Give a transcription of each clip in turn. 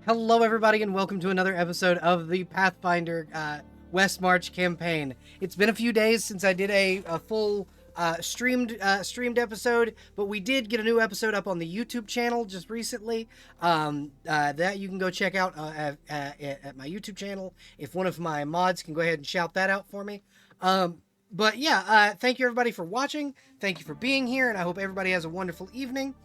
Hello, everybody, and welcome to another episode of the Pathfinder Westmarch campaign. It's been a few days since I did a full streamed episode, but we did get a new episode up on the YouTube channel just recently. That you can go check out at my YouTube channel. If one of my mods can go ahead and shout that out for me. But yeah, thank you everybody for watching. Thank you for being here, and I hope everybody has a wonderful evening.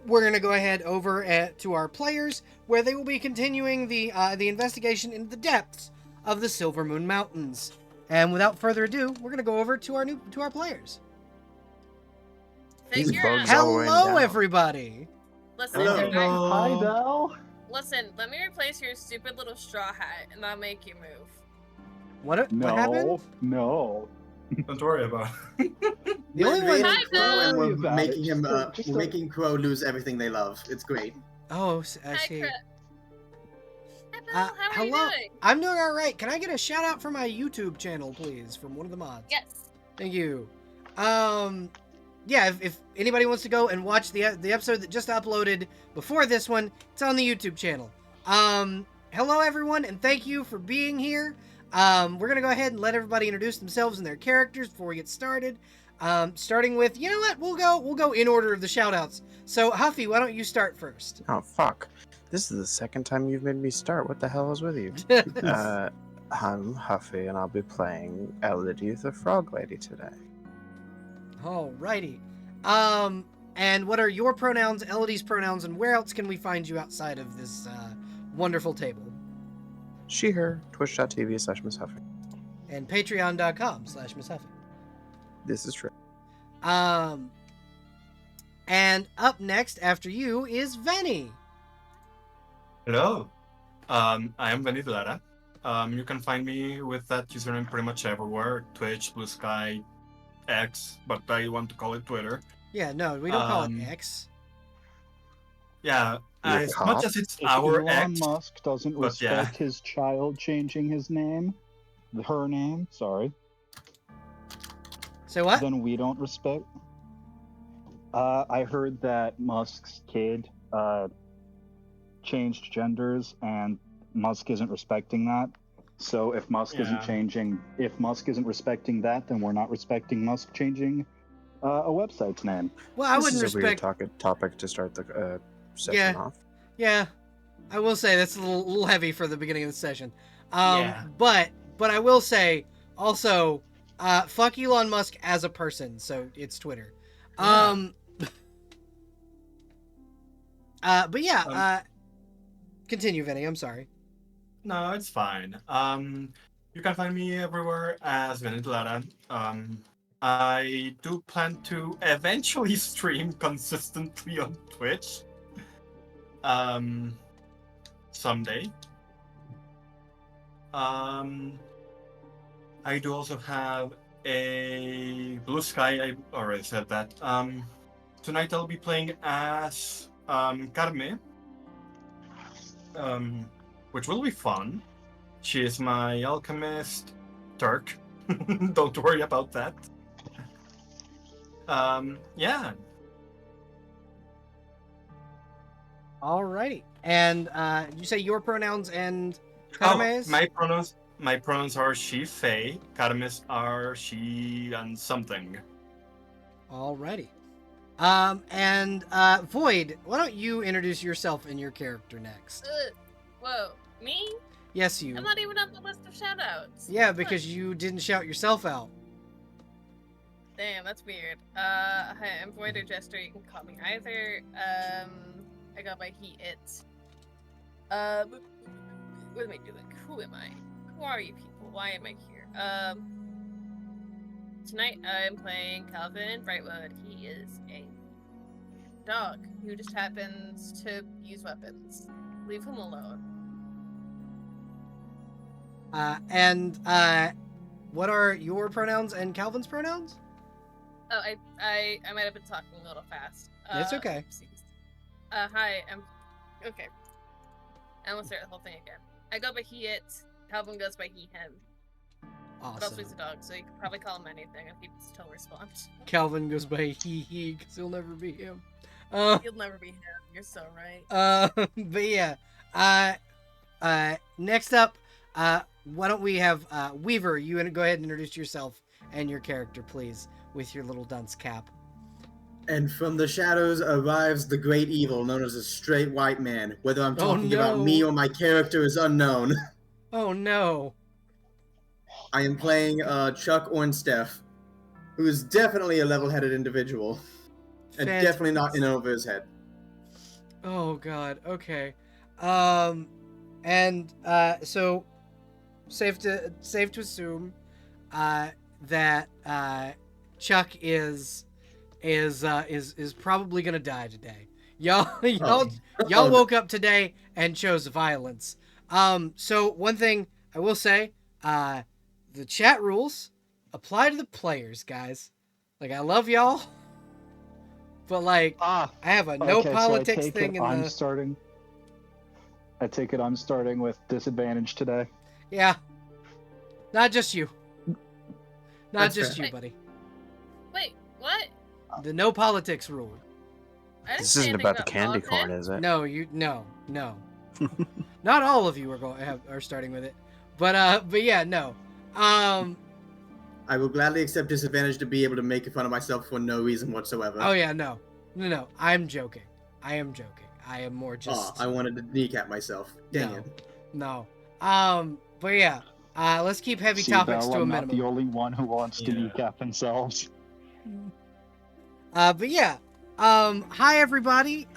We're going to go ahead over to our players, where they will be continuing the investigation into the depths of the Silvermoon Mountains. And without further ado, we're going to go over to our players. Hello, everybody. Listen, Hi, Belle. Listen, let me replace your stupid little straw hat and not make you move. What happened? No. Don't worry about it. The only one. Hi, Belle. We're making him, making Crow lose everything they love. It's great. Oh, I Hi, see. Chris. Hi, Belle. How are you hello. doing? I'm doing all right. Can I get a shout out for my YouTube channel, please, from one of the mods? Yes. Thank you. Yeah, if anybody wants to go and watch the episode that just uploaded before this one, it's on the YouTube channel. Hello everyone, and thank you for being here. We're gonna go ahead and let everybody introduce themselves and their characters before we get started. Starting with, you know what? We'll go in order of the shoutouts. So Huffy, why don't you start first? Oh fuck! This is the second time you've made me start. What the hell is with you? I'm Huffy, and I'll be playing Elodie the Frog Lady today. Alrighty. And what are your pronouns, Elodie's pronouns, and where else can we find you outside of this wonderful table? She, her, twitch.tv/Miss Huffy. And patreon.com/Miss Huffy. This is true. And up next after you is Venny. Hello. I am Benny Lara. You can find me with that username pretty much everywhere. Twitch, Blue Sky, X, but I want to call it Twitter. Yeah, no, we don't call it X. Yeah, You're as a much cop? as it's If our Elon X. Musk doesn't but respect yeah. his child changing his name, her name, sorry, So what? then we don't respect. I heard that Musk's kid changed genders, and Musk isn't respecting that. So if Musk isn't respecting that, then we're not respecting Musk changing a website's name. Well, I This wouldn't is a weird respect. topic to start the session Yeah. off. Yeah, I will say that's a little heavy for the beginning of the session. Yeah. But I will say also, fuck Elon Musk as a person. So it's Twitter. Yeah. But yeah, continue, Vinny. I'm sorry. No, it's fine. You can find me everywhere as Venezuela. I do plan to eventually stream consistently on Twitch. Someday. I do also have a Blue Sky. I already said that. Tonight I'll be playing as Carme. Which will be fun. She is my alchemist Turk. Don't worry about that. Yeah. Alrighty. And you say your pronouns and Carme's? My pronouns are she, Faye. Carmes are she and something. Alrighty. And Void, why don't you introduce yourself and your character next? Whoa, me? Yes, you. I'm not even on the list of shoutouts. Yeah, because you didn't shout yourself out. Damn, that's weird. Hi, I'm Void or Jester. You can call me either. I go by he, it. What am I doing? Who am I? Who are you people? Why am I here? Tonight I'm playing Calvin Brightwood. He is a dog who just happens to use weapons. Leave him alone. And what are your pronouns and Calvin's pronouns? Oh, I might have been talking a little fast. It's okay. Oopsies. Hi, okay. I'm gonna start the whole thing again. I go by he, it. Calvin goes by he, him. But also he's a dog, so you could probably call him anything and he'd still respond. Calvin goes by he, because he'll never be him. He'll never be him. You're so right. But yeah. Next up, why don't we have Weaver? You go ahead and introduce yourself and your character, please, with your little dunce cap. And from the shadows arrives the great evil known as a straight white man. Whether I'm talking about me or my character is unknown. Oh no. I am playing Chuck Ornsteff, who is definitely a level-headed individual. And definitely not in over his head. Oh god, okay. So safe to assume that Chuck is probably gonna die today. Y'all woke up today and chose violence. So one thing I will say, the chat rules apply to the players, guys. Like, I love y'all, but like, I have a no politics thing in the. I take it I'm starting with disadvantage today. Yeah. Not just you. Not That's just fair. you, buddy. Wait, what? The no politics rule. I didn't This say isn't anything about the candy politics. corn, is it? No, no. Not all of you are starting with it, but yeah, no. I will gladly accept disadvantage to be able to make fun of myself for no reason whatsoever. Oh yeah, no. I'm joking. I am joking. I am more just. I wanted to kneecap myself. Dang it. No. But yeah. Let's keep heavy topics to a I'm minimum. not the only one who wants to kneecap themselves. But yeah. Hi everybody.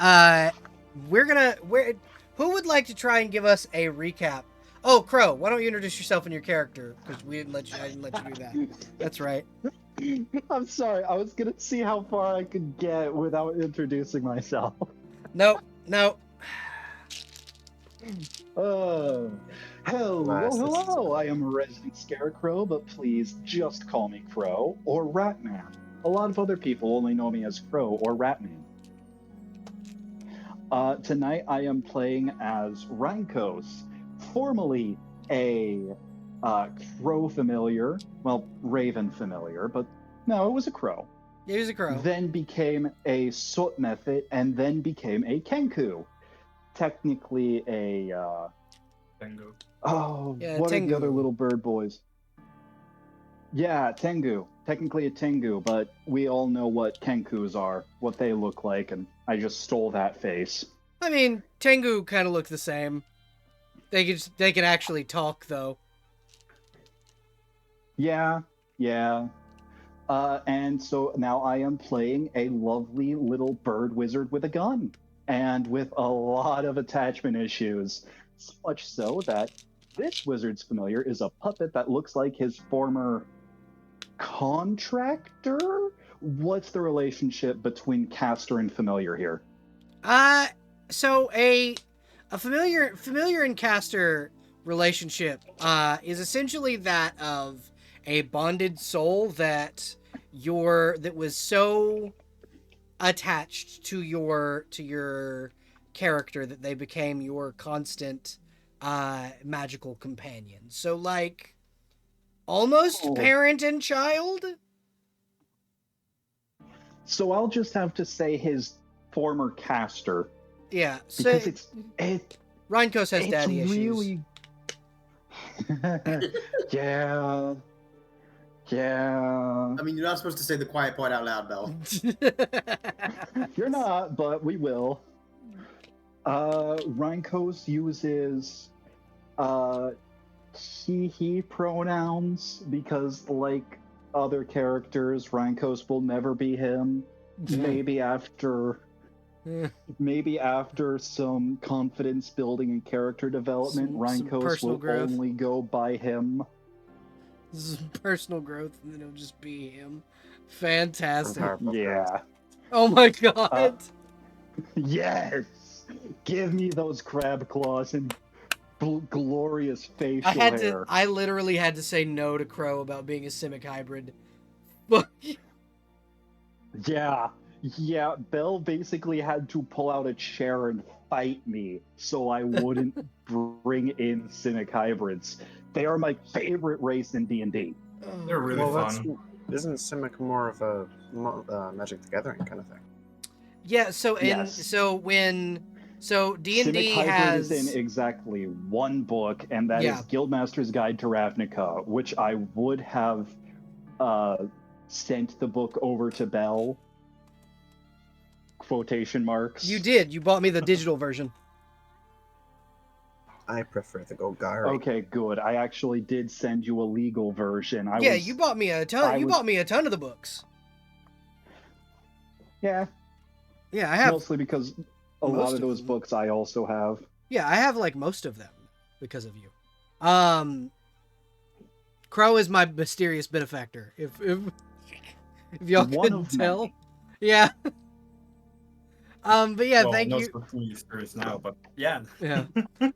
Who would like to try and give us a recap? Oh, Crow, why don't you introduce yourself and your character? Because I didn't let you do that. That's right. I'm sorry. I was gonna see how far I could get without introducing myself. No. Hello. I am a resident Scarecrow, but please just call me Crow or Ratman. A lot of other people only know me as Crow or Ratman. Tonight I am playing as Rankos, formerly a crow familiar, well, raven familiar, but no, it was a crow. He was a crow. Then became a Soot Method, and then became a Kenku. Technically a, Tengu. Oh, yeah, what Tengu. are the other little bird boys? Yeah, Tengu. Technically a Tengu, but we all know what Kenkus are, what they look like, and I just stole that face. I mean, Tengu kind of look the same. They can actually talk, though. Yeah. And so now I am playing a lovely little bird wizard with a gun, and with a lot of attachment issues. So much so that this wizard's familiar is a puppet that looks like his former contractor? What's the relationship between caster and familiar here? So a familiar and caster relationship is essentially that of a bonded soul that was so attached to your character that they became your constant magical companion. So like almost parent and child. So I'll just have to say his former caster. Yeah, so because Rhinkos has daddy really... issues. Yeah. I mean, you're not supposed to say the quiet part out loud, Belle. You're not, but we will. Rhinkos uses he pronouns because, like other characters, Rhinkos will never be him. Maybe after some confidence building and character development, Rhinkos will only go by him. This is personal growth, and then it'll just be him. Fantastic. Yeah. Oh my god. Yes. Give me those crab claws and glorious facial hair. I literally had to say no to Crow about being a Simic hybrid. Yeah, Belle basically had to pull out a chair and fight me so I wouldn't bring in Simic hybrids. They are my favorite race in D&D. They're really fun. Isn't Simic more of a Magic the Gathering kind of thing? Yeah, so when So D&D Simic Hybrid has is in exactly one book, and that is Guildmaster's Guide to Ravnica, which I would have sent the book over to Belle. Quotation marks. You did. You bought me the digital version. I prefer the Golgari. Okay, good. I actually did send you a legal version. You bought me a ton. Bought me a ton of the books. Yeah. Yeah, I have. Mostly because a lot of those books I also have. Yeah, I have like most of them because of you. Crow is my mysterious benefactor. If y'all couldn't tell. Many. Yeah. But yeah, well, thank you. Now, but yeah. Yeah.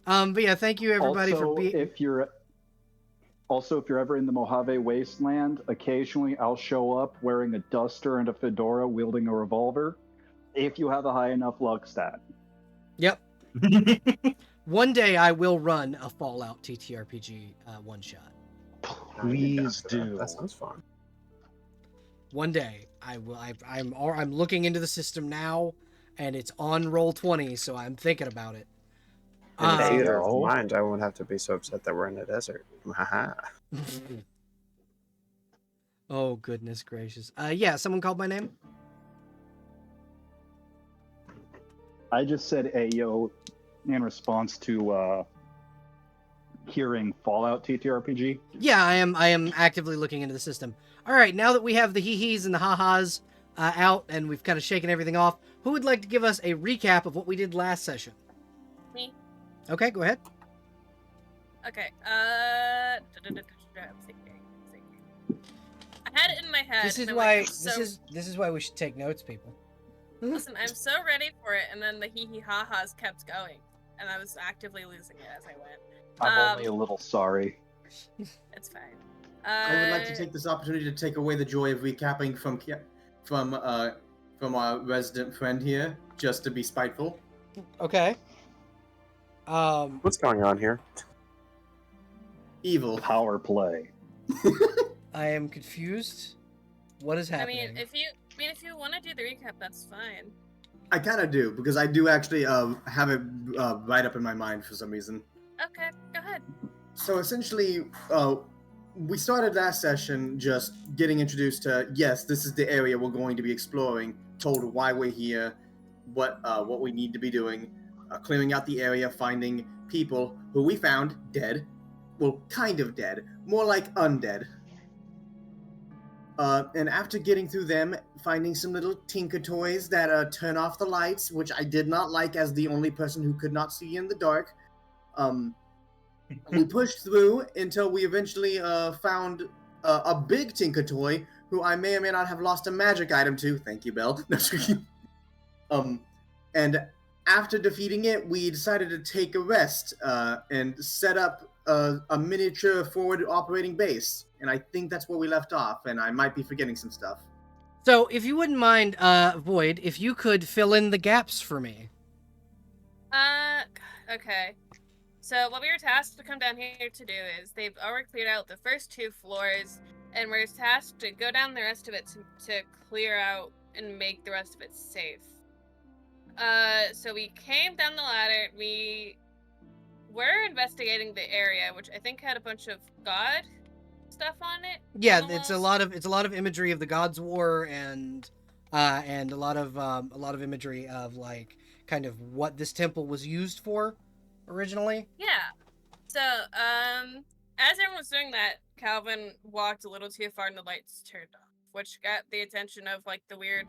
But yeah, thank you everybody for being. If you're ever in the Mojave Wasteland, occasionally I'll show up wearing a duster and a fedora, wielding a revolver. If you have a high enough luck stat. Yep. One day I will run a Fallout TTRPG one shot. Please do. That sounds fun. One day I will. I'm looking into the system now, and it's on Roll20, so I'm thinking about it. In the theater of mind, I won't have to be so upset that we're in the desert. Oh goodness gracious! Yeah, someone called my name. I just said Ayo in response to hearing Fallout TTRPG. Yeah, I am actively looking into the system. All right, now that we have the hee-hees and the ha-has out and we've kind of shaken everything off, who would like to give us a recap of what we did last session? Me. Okay, go ahead. Okay, I had it in my head. This is why this is why we should take notes, people. Listen, I'm so ready for it, and then the hee-hee-ha-has kept going, and I was actively losing it as I went. I'm only a little sorry. It's fine. I would like to take this opportunity to take away the joy of recapping from our resident friend here, just to be spiteful. Okay. What's going on here? Evil. Power play. I am confused. What is happening? I mean, if you want to do the recap, that's fine. I kind of do, because I do actually have it right up in my mind for some reason. Okay, go ahead. So essentially, we started last session just getting introduced to, yes, this is the area we're going to be exploring, told why we're here, what we need to be doing, clearing out the area, finding people who we found dead. Well, kind of dead. More like undead. And after getting through them, finding some little tinker toys that turn off the lights, which I did not like as the only person who could not see in the dark. We pushed through until we eventually found a big tinker toy who I may or may not have lost a magic item to. Thank you, Belle. And after defeating it, we decided to take a rest and set up a miniature forward operating base. And I think that's where we left off, and I might be forgetting some stuff. So, if you wouldn't mind, Void, if you could fill in the gaps for me. Okay. So what we were tasked to come down here to do is they've already cleared out the first 2 floors, and we're tasked to go down the rest of it to clear out and make the rest of it safe. So we came down the ladder. We were investigating the area, which I think had a bunch of god stuff on it. Yeah, it's a lot of imagery of the God's War and a lot of imagery of like kind of what this temple was used for originally. Yeah. So as everyone was doing that, Calvin walked a little too far and the lights turned off, which got the attention of like the weird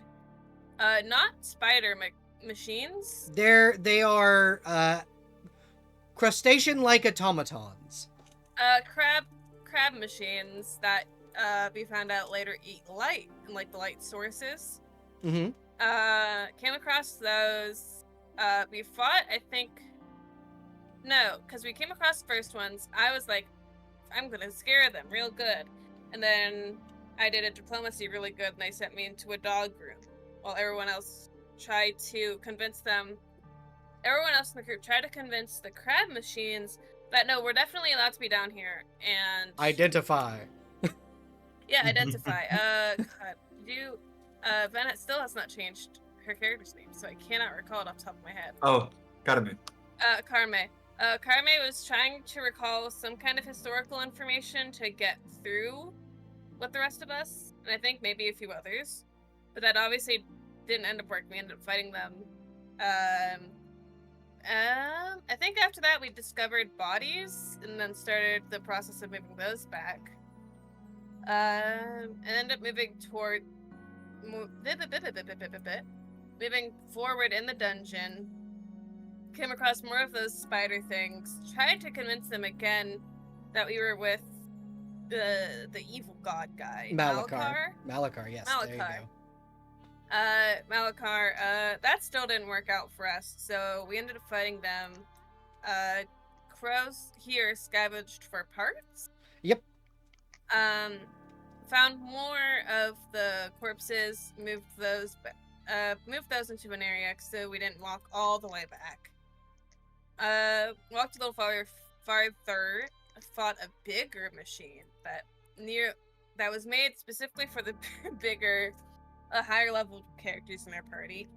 not spider machines. They are crustacean-like automatons. Crab machines that we found out later eat light and like the light sources. Mm-hmm. Came across those. We fought, I think. No, because we came across the first ones. I was like, I'm gonna scare them real good, and then I did a diplomacy really good, and they sent me into a dog room while everyone else tried to convince them. Everyone else in the group tried to convince the crab machines that no, we're definitely allowed to be down here and identify. Yeah, identify. God, Bennett still has not changed her character's name, so I cannot recall it off the top of my head. Oh, Carmen. Carme. Carme was trying to recall some kind of historical information to get through with the rest of us, and I think maybe a few others. But that obviously didn't end up working. We ended up fighting them. I think after that we discovered bodies and then started the process of moving those back. And ended up moving toward moving forward in the dungeon. Came across more of those spider things. Tried to convince them again that we were with the evil god guy. Malachar, yes. Malachar. There you go. Malachar, that still didn't work out for us, so we ended up fighting them. Crows here scavenged for parts. Yep. Found more of the corpses, moved those into an area so we didn't walk all the way back. Walked a little farther, fought a bigger machine that was made specifically for the bigger, higher level characters in our party.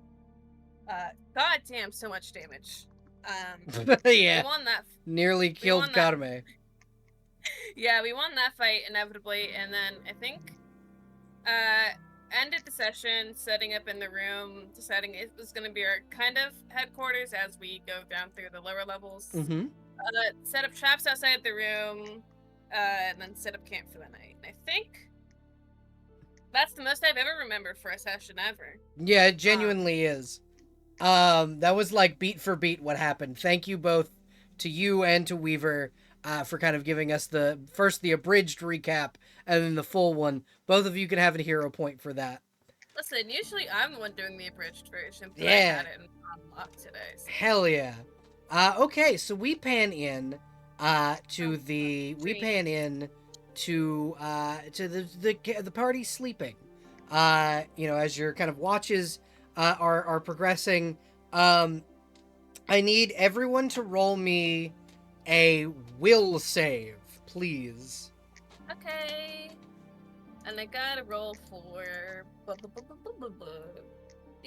God damn, so much damage. Yeah. We won that. Nearly killed Carme. Yeah, we won that fight inevitably, and then I think ended the session setting up in the room, deciding it was going to be our kind of headquarters as we go down through the lower levels. Mm-hmm. Set up traps outside the room, and then set up camp for the night. And I think that's the most I've ever remembered for a session ever. Yeah, it genuinely is. That was like beat for beat what happened. Thank you both to you and to Weaver for kind of giving us the abridged recap and then the full one. Both of you can have a hero point for that. Listen, usually I'm the one doing the abridged version, but yeah. I had it in unlock today. So. Hell yeah. Okay, so we pan in to the party sleeping. As your kind of watches are progressing, I need everyone to roll me a will save, please. Okay. And I gotta roll for the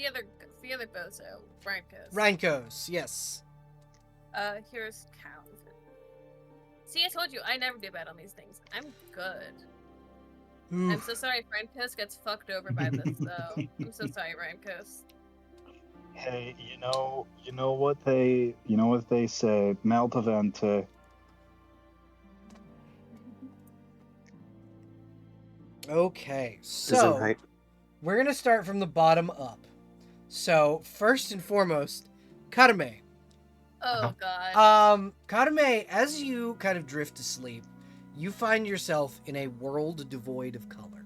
other bozo, Rhinkos, yes. Here's count. See, I told you I never do bad on these things. I'm good. I'm so sorry Rhinkos gets fucked over by this though. I'm so sorry, Rhinkos. Hey, you know what they say, Malpavente. Okay, so we're gonna start from the bottom up. So first and foremost, Karame. Oh god. Karame, as you kind of drift to sleep, you find yourself in a world devoid of color.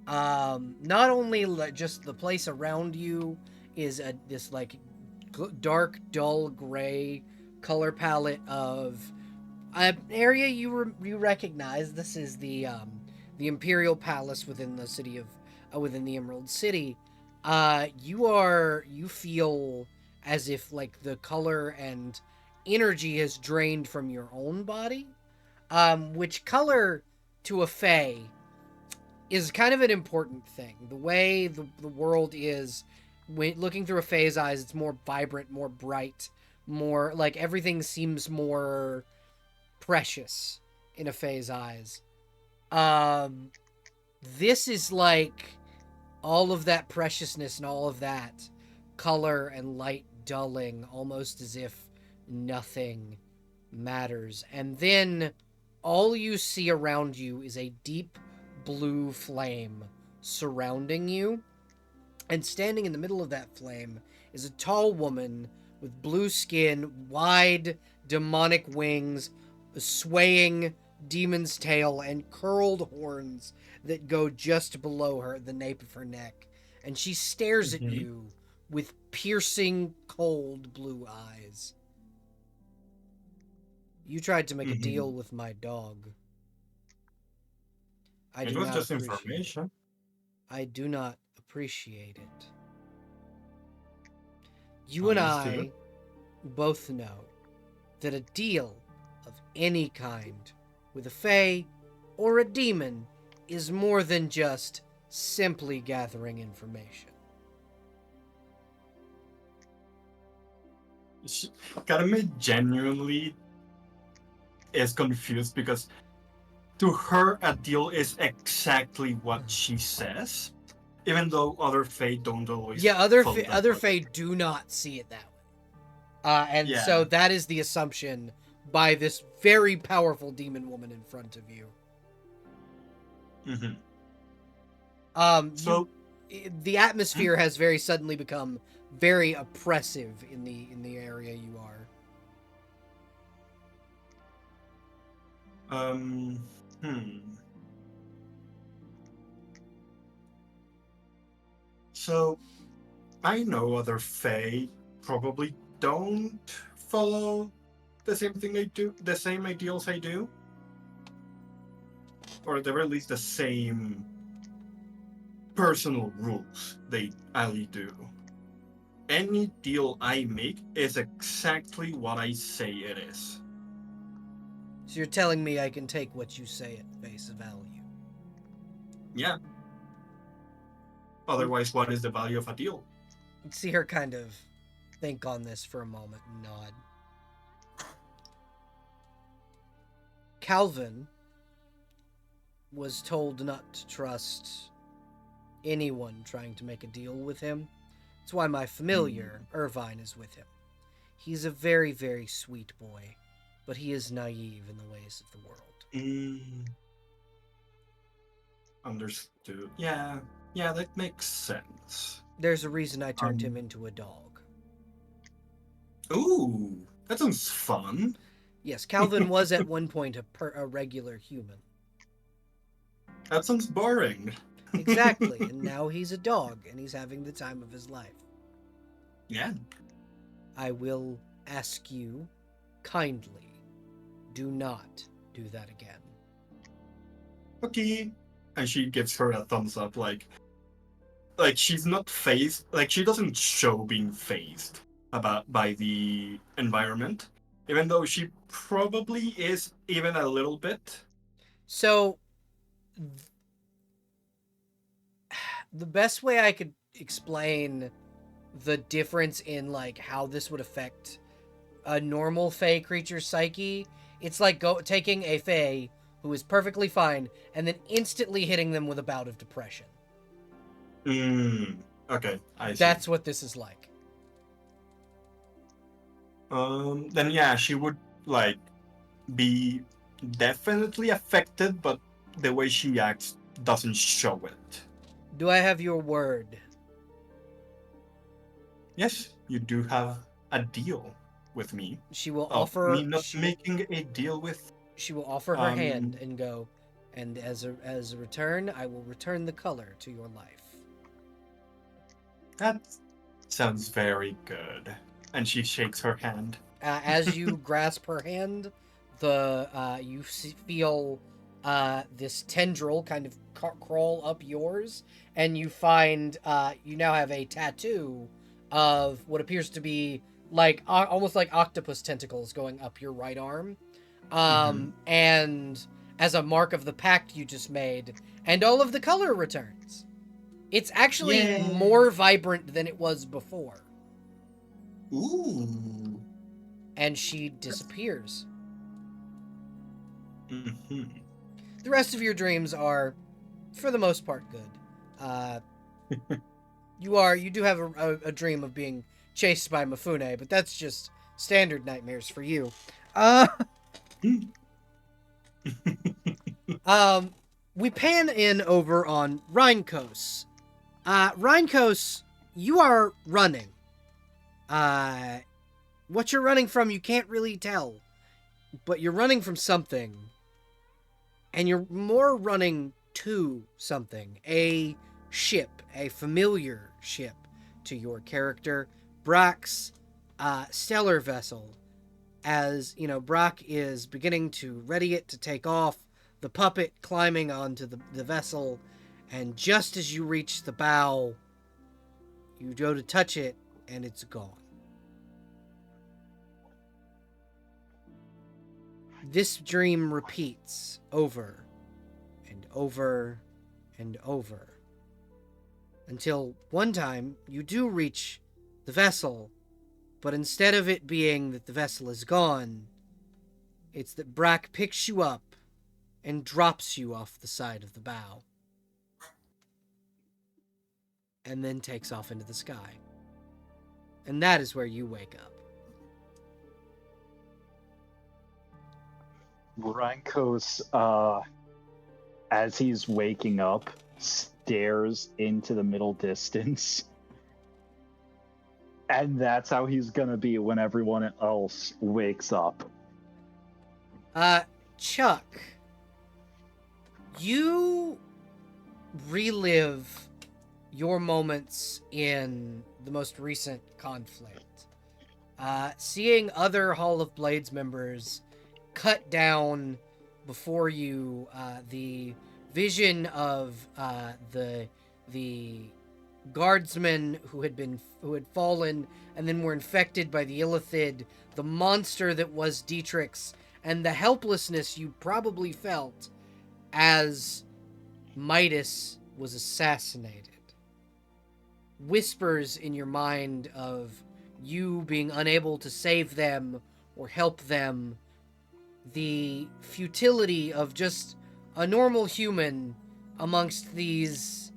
Not only just the place around you is this like dark, dull gray color palette of an area you recognize. This is the Imperial Palace within the city of within the Emerald City. You feel as if like the color and energy has drained from your own body. Which color to a Fae is kind of an important thing. The way the world is, when looking through a Fae's eyes, it's more vibrant, more bright, more like everything seems more precious in a Fae's eyes. This is like all of that preciousness and all of that color and light dulling, almost as if nothing matters. And then all you see around you is a deep blue flame surrounding you. And standing in the middle of that flame is a tall woman with blue skin, wide demonic wings, a swaying demon's tail, and curled horns that go just below her, the nape of her neck. And she stares at you with piercing, cold blue eyes. You tried to make a deal with my dog. It was just information. I do not appreciate it. You and I both know that a deal of any kind with a Fae or a demon is more than just simply gathering information. Karame genuinely is confused because to her a deal is exactly what she says, even though other Fae don't always. Yeah, follow that other logic. Fae do not see it that way. And so Yeah. that is the assumption by this very powerful demon woman in front of you. So The atmosphere has very suddenly become very oppressive in the area you are. So I know other Fae probably don't follow the same thing I do, the same ideals I do, or at the very least the same personal rules they Ali do. Any deal I make is exactly what I say it is. So you're telling me I can take what you say at face value? Yeah. Otherwise, what is the value of a deal? You see her kind of think on this for a moment and nod. Calvin was told not to trust anyone trying to make a deal with him. That's why my familiar, Irvine, is with him. He's a very, very sweet boy, but he is naive in the ways of the world. Understood. Yeah, that makes sense. There's a reason I turned him into a dog. Ooh, that sounds fun. Yes, Calvin was at one point a regular human. That sounds boring. Exactly, and now he's a dog, and he's having the time of his life. Yeah. I will ask you kindly, do not do that again. Okay. And she gives her a thumbs up, like she's not phased, like she doesn't show being phased by the environment, even though she probably is even a little bit. So, the best way I could explain the difference in like how this would affect a normal Fae creature's psyche, it's like taking a Fae who is perfectly fine and then instantly hitting them with a bout of depression. Okay, I see. That's what this is like. Then yeah, she would like be definitely affected, but the way she acts doesn't show it. Do I have your word? Yes, you do have a deal with me. She will offer me not making a deal with. She will offer her hand and go, and as a return, I will return the color to your life. That sounds very good. And she shakes her hand. As you grasp her hand, you feel this tendril kind of crawl up yours, and you find you now have a tattoo of what appears to be like almost like octopus tentacles going up your right arm. And as a mark of the pact you just made, and all of the color returns. It's actually more vibrant than it was before. Ooh. And she disappears. Mm-hmm. The rest of your dreams are, for the most part, good. You do have a dream of being chased by Mifune, but that's just standard nightmares for you. We pan in over on Rheinkos. Rheinkos, you are running. What you're running from, you can't really tell. But you're running from something. And you're more running to something. A ship. A familiar ship to your character. Brock's stellar vessel. As, Brock is beginning to ready it to take off. The puppet climbing onto the vessel. And just as you reach the bow, you go to touch it, and it's gone. This dream repeats over and over and over. Until one time, you do reach the vessel, But instead of it being that the vessel is gone, it's that Brack picks you up and drops you off the side of the bow. And then takes off into the sky. And that is where you wake up. Rankos, as he's waking up, stares into the middle distance. And that's how he's gonna be when everyone else wakes up. Chuck, you relive your moments in the most recent conflict. Seeing other Hall of Blades members cut down before you, the vision of the guardsmen who had fallen and then were infected by the Illithid, the monster that was Dietrich's, and the helplessness you probably felt as Midas was assassinated. Whispers in your mind of you being unable to save them or help them, the futility of just a normal human amongst these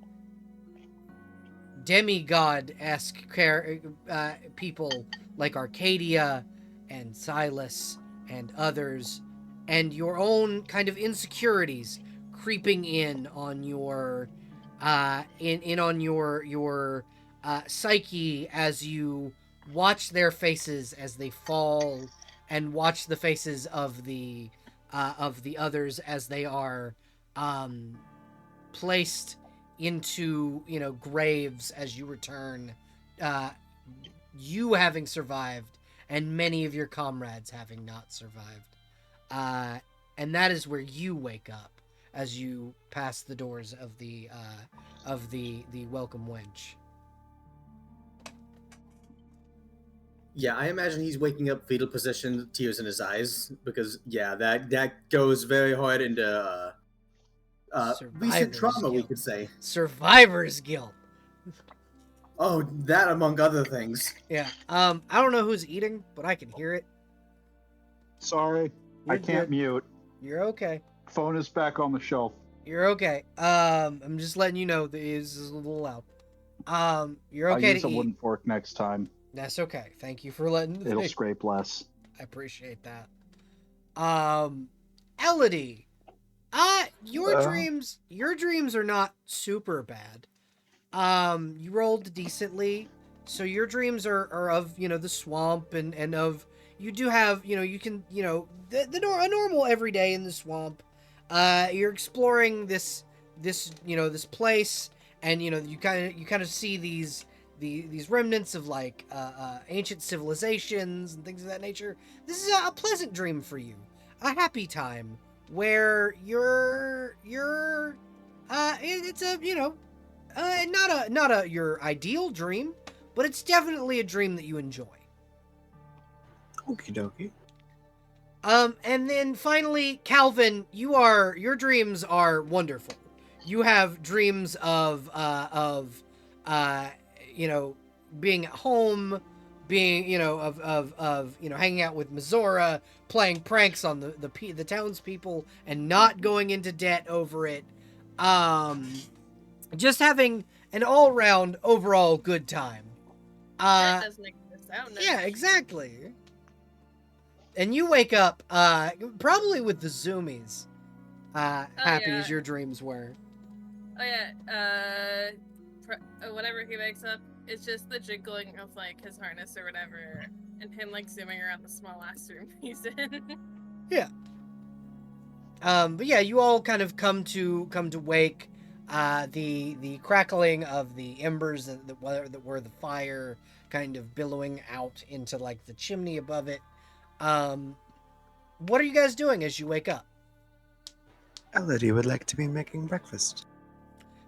demigod-esque people like Arcadia and Silas and others, and your own kind of insecurities creeping in on your psyche as you watch their faces as they fall, and watch the faces of the others as they are placed into graves as you return, you having survived and many of your comrades having not survived, and that is where you wake up as you pass the doors of the welcome wench. Yeah, I imagine he's waking up fetal position, tears in his eyes, because that goes very hard into recent trauma, guilt. we could say. Survivor's guilt. Oh, that among other things. Yeah. I don't know who's eating, but I can hear it. Sorry, I can't mute. You're okay. Phone is back on the shelf. You're okay. I'm just letting you know that it is a little loud. You're okay I'll use to a eat. wooden fork next time. That's okay. Thank you for letting me. It'll scrape less. I appreciate that. Elodie, your dreams are not super bad. You rolled decently, so your dreams are of the swamp and of you do have you can a normal everyday in the swamp. You're exploring this place, and you kind of see these remnants of like ancient civilizations and things of that nature. This is a pleasant dream for you, a happy time where it's a not a your ideal dream, but it's definitely a dream that you enjoy. Okie dokie. And then finally, Calvin, your dreams are wonderful. You have dreams of being at home, being of hanging out with Mizora, playing pranks on the townspeople, and not going into debt over it. Just having an all-round overall good time. That doesn't make sound nice. Yeah, exactly. And you wake up probably with the zoomies, happy as your dreams were. Oh yeah, whenever he wakes up, it's just the jiggling of like his harness or whatever, and him like zooming around the small ass room he's in. Yeah. But yeah, you all kind of come to wake. The crackling of the embers that were the fire kind of billowing out into like the chimney above it. What are you guys doing as you wake up? Elodie would like to be making breakfast.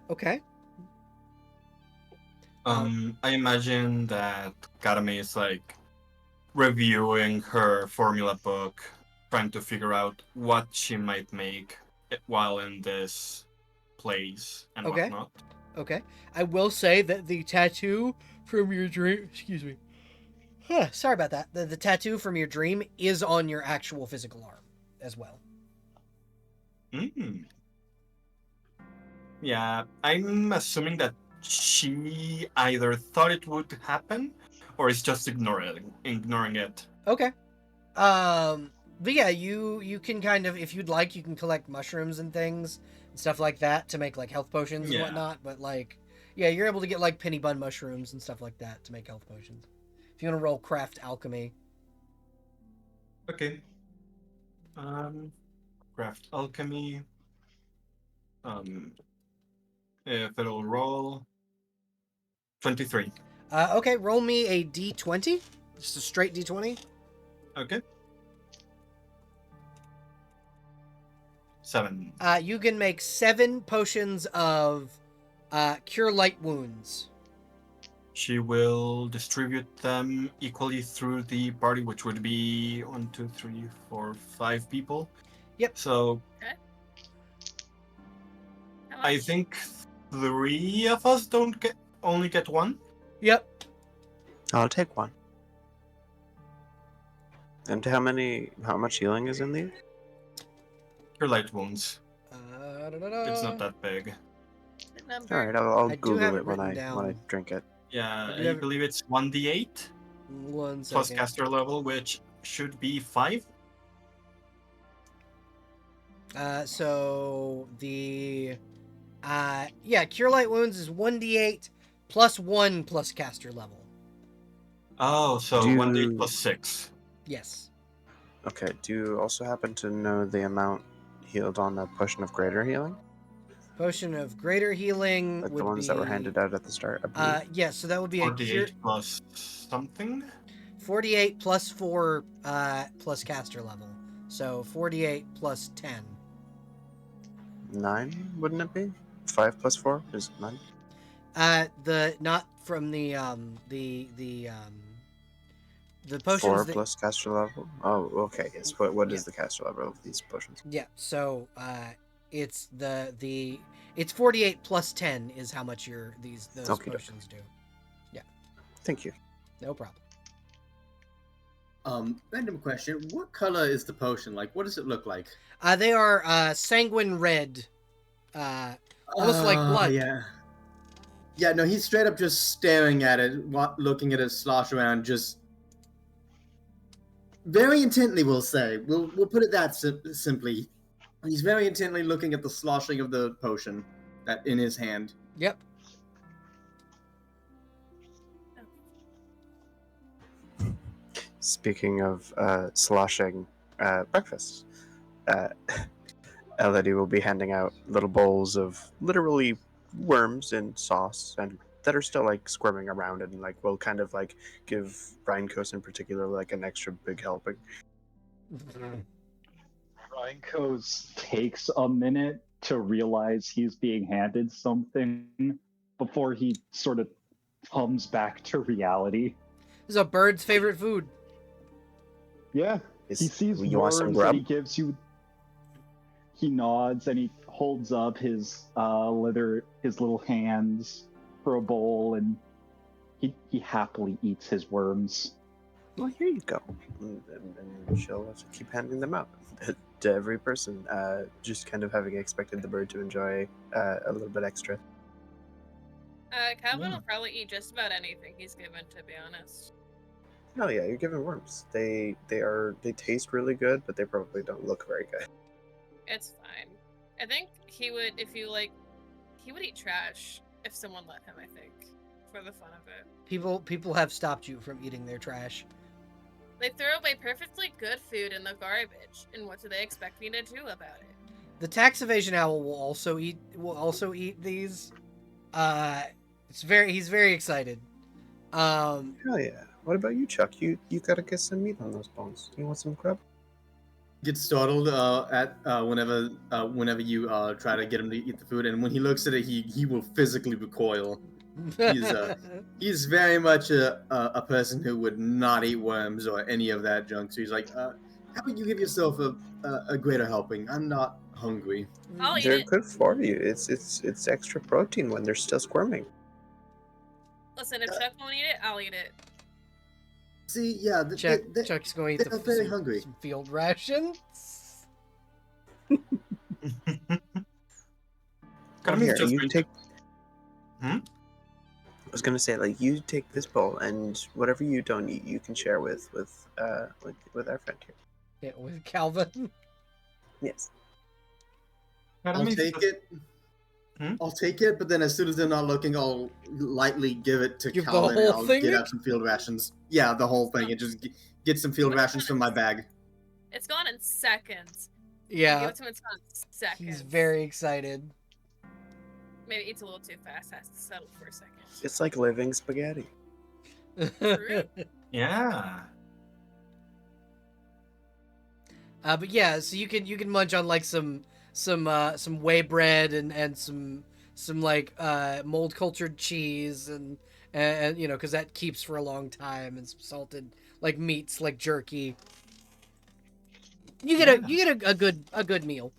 Okay. I imagine that Karame is like reviewing her formula book, trying to figure out what she might make while in this place and whatnot. Okay. I will say that the tattoo from your dream, excuse me, Sorry about that. The tattoo from your dream is on your actual physical arm as well. Mm. Yeah, I'm assuming that she either thought it would happen or is just ignoring it. Okay. But yeah, you can kind of, if you'd like, you can collect mushrooms and things and stuff like that to make like health potions and Yeah. whatnot. But like, yeah, you're able to get like penny bun mushrooms and stuff like that to make health potions. If you want to roll craft alchemy. Okay. Craft alchemy. If it'll roll 23. Okay, roll me a d20. Just a straight d20. Okay. 7. You can make 7 potions of cure light wounds. She will distribute them equally through the party, which would be 1, 2, 3, 4, 5 people. Yep. So Okay. How I much? think 3 of us only get 1. Yep. I'll take one. And how much healing is in these? Your light wounds. It's not That. that big. Good number. All right, I'll I do Google have it it when written I down. drink it. Yeah, I do I have- believe it's 1d8 One plus second. caster level, which should be 5. So the cure light wounds is 1d8 plus 1 plus caster level. Oh, so Do you- 1d8 plus 6. Yes. Okay, do you also happen to know the amount healed on a potion of greater healing? Potion of greater healing Like would the ones be that were handed out at the start, I believe. yes, so that would be a cure 4d8 plus something? 48 plus 4 plus caster level. So 48 plus 10. 9, wouldn't it be? 5 plus 4 is 9. The not from the potions 4 that, plus caster level? Oh, okay, yes. What is the caster level of these potions? yeah, so it's it's 48 plus 10 is how much those Okey-doke. potions do. Thank you. No problem. Random question. What color is the potion? Like, what does it look like? They are sanguine red. Almost like blood. Yeah. Yeah, no, he's straight up just staring at it, looking at it slosh around, just very intently, we'll say. We'll put it that simply. He's very intently looking at the sloshing of the potion that in his hand. Yep. Speaking of sloshing breakfast, Elodie will be handing out little bowls of literally worms and sauce, and that are still like squirming around, and like will kind of like give Rhinkos in particular like an extra big helping. Rhinkos takes a minute to realize he's being handed something before he sort of comes back to reality. This is a bird's favorite food. Yeah, Is, he sees you want some worms grub? and he gives you. He nods and he holds up his little hands for a bowl, and he happily eats his worms. Well, here you go. And she'll have to keep handing them out to every person, just kind of having expected the bird to enjoy a little bit extra. Calvin will probably eat just about anything he's given, to be honest. Oh yeah, you're giving worms. They taste really good, but they probably don't look very good. It's fine. I think he would, he would eat trash if someone let him, I think, for the fun of it. People have stopped you from eating their trash. They throw away perfectly good food in the garbage, and what do they expect me to do about it? The tax evasion owl will also eat these. He's very excited. Hell yeah. What about you, Chuck? You gotta get some meat on those bones. You want some grub? Gets startled whenever you try to get him to eat the food, and when he looks at it, he will physically recoil. He's very much a person who would not eat worms or any of that junk. So he's like, how about you give yourself a greater helping? I'm not hungry. I'll eat They're it. good for you. It's extra protein when they're still squirming. Listen, if Chuck won't eat it, I'll eat it. See, yeah, Chuck's going to eat they're very hungry. some field rations. Well, here, just you going take. Hmm? I was gonna say, like, you take this bowl, and whatever you don't eat, you can share with our friend here. Yeah, with Calvin. Yes. I'll take it. I'll take it, but then as soon as they're not looking, I'll lightly give it to Give the Calvin, and whole I'll thing? get out some field rations. Yeah, the whole thing, and just get some field rations from my bag. It's gone in seconds. Yeah. Give it to him, it's gone in seconds. He's very excited. Maybe eats a little too fast, has to settle for a second. It's like living spaghetti. Yeah. But yeah, so you can munch on like some whey bread and some like mold cultured cheese and you know, because that keeps for a long time, and some salted like meats like jerky. You get a good meal.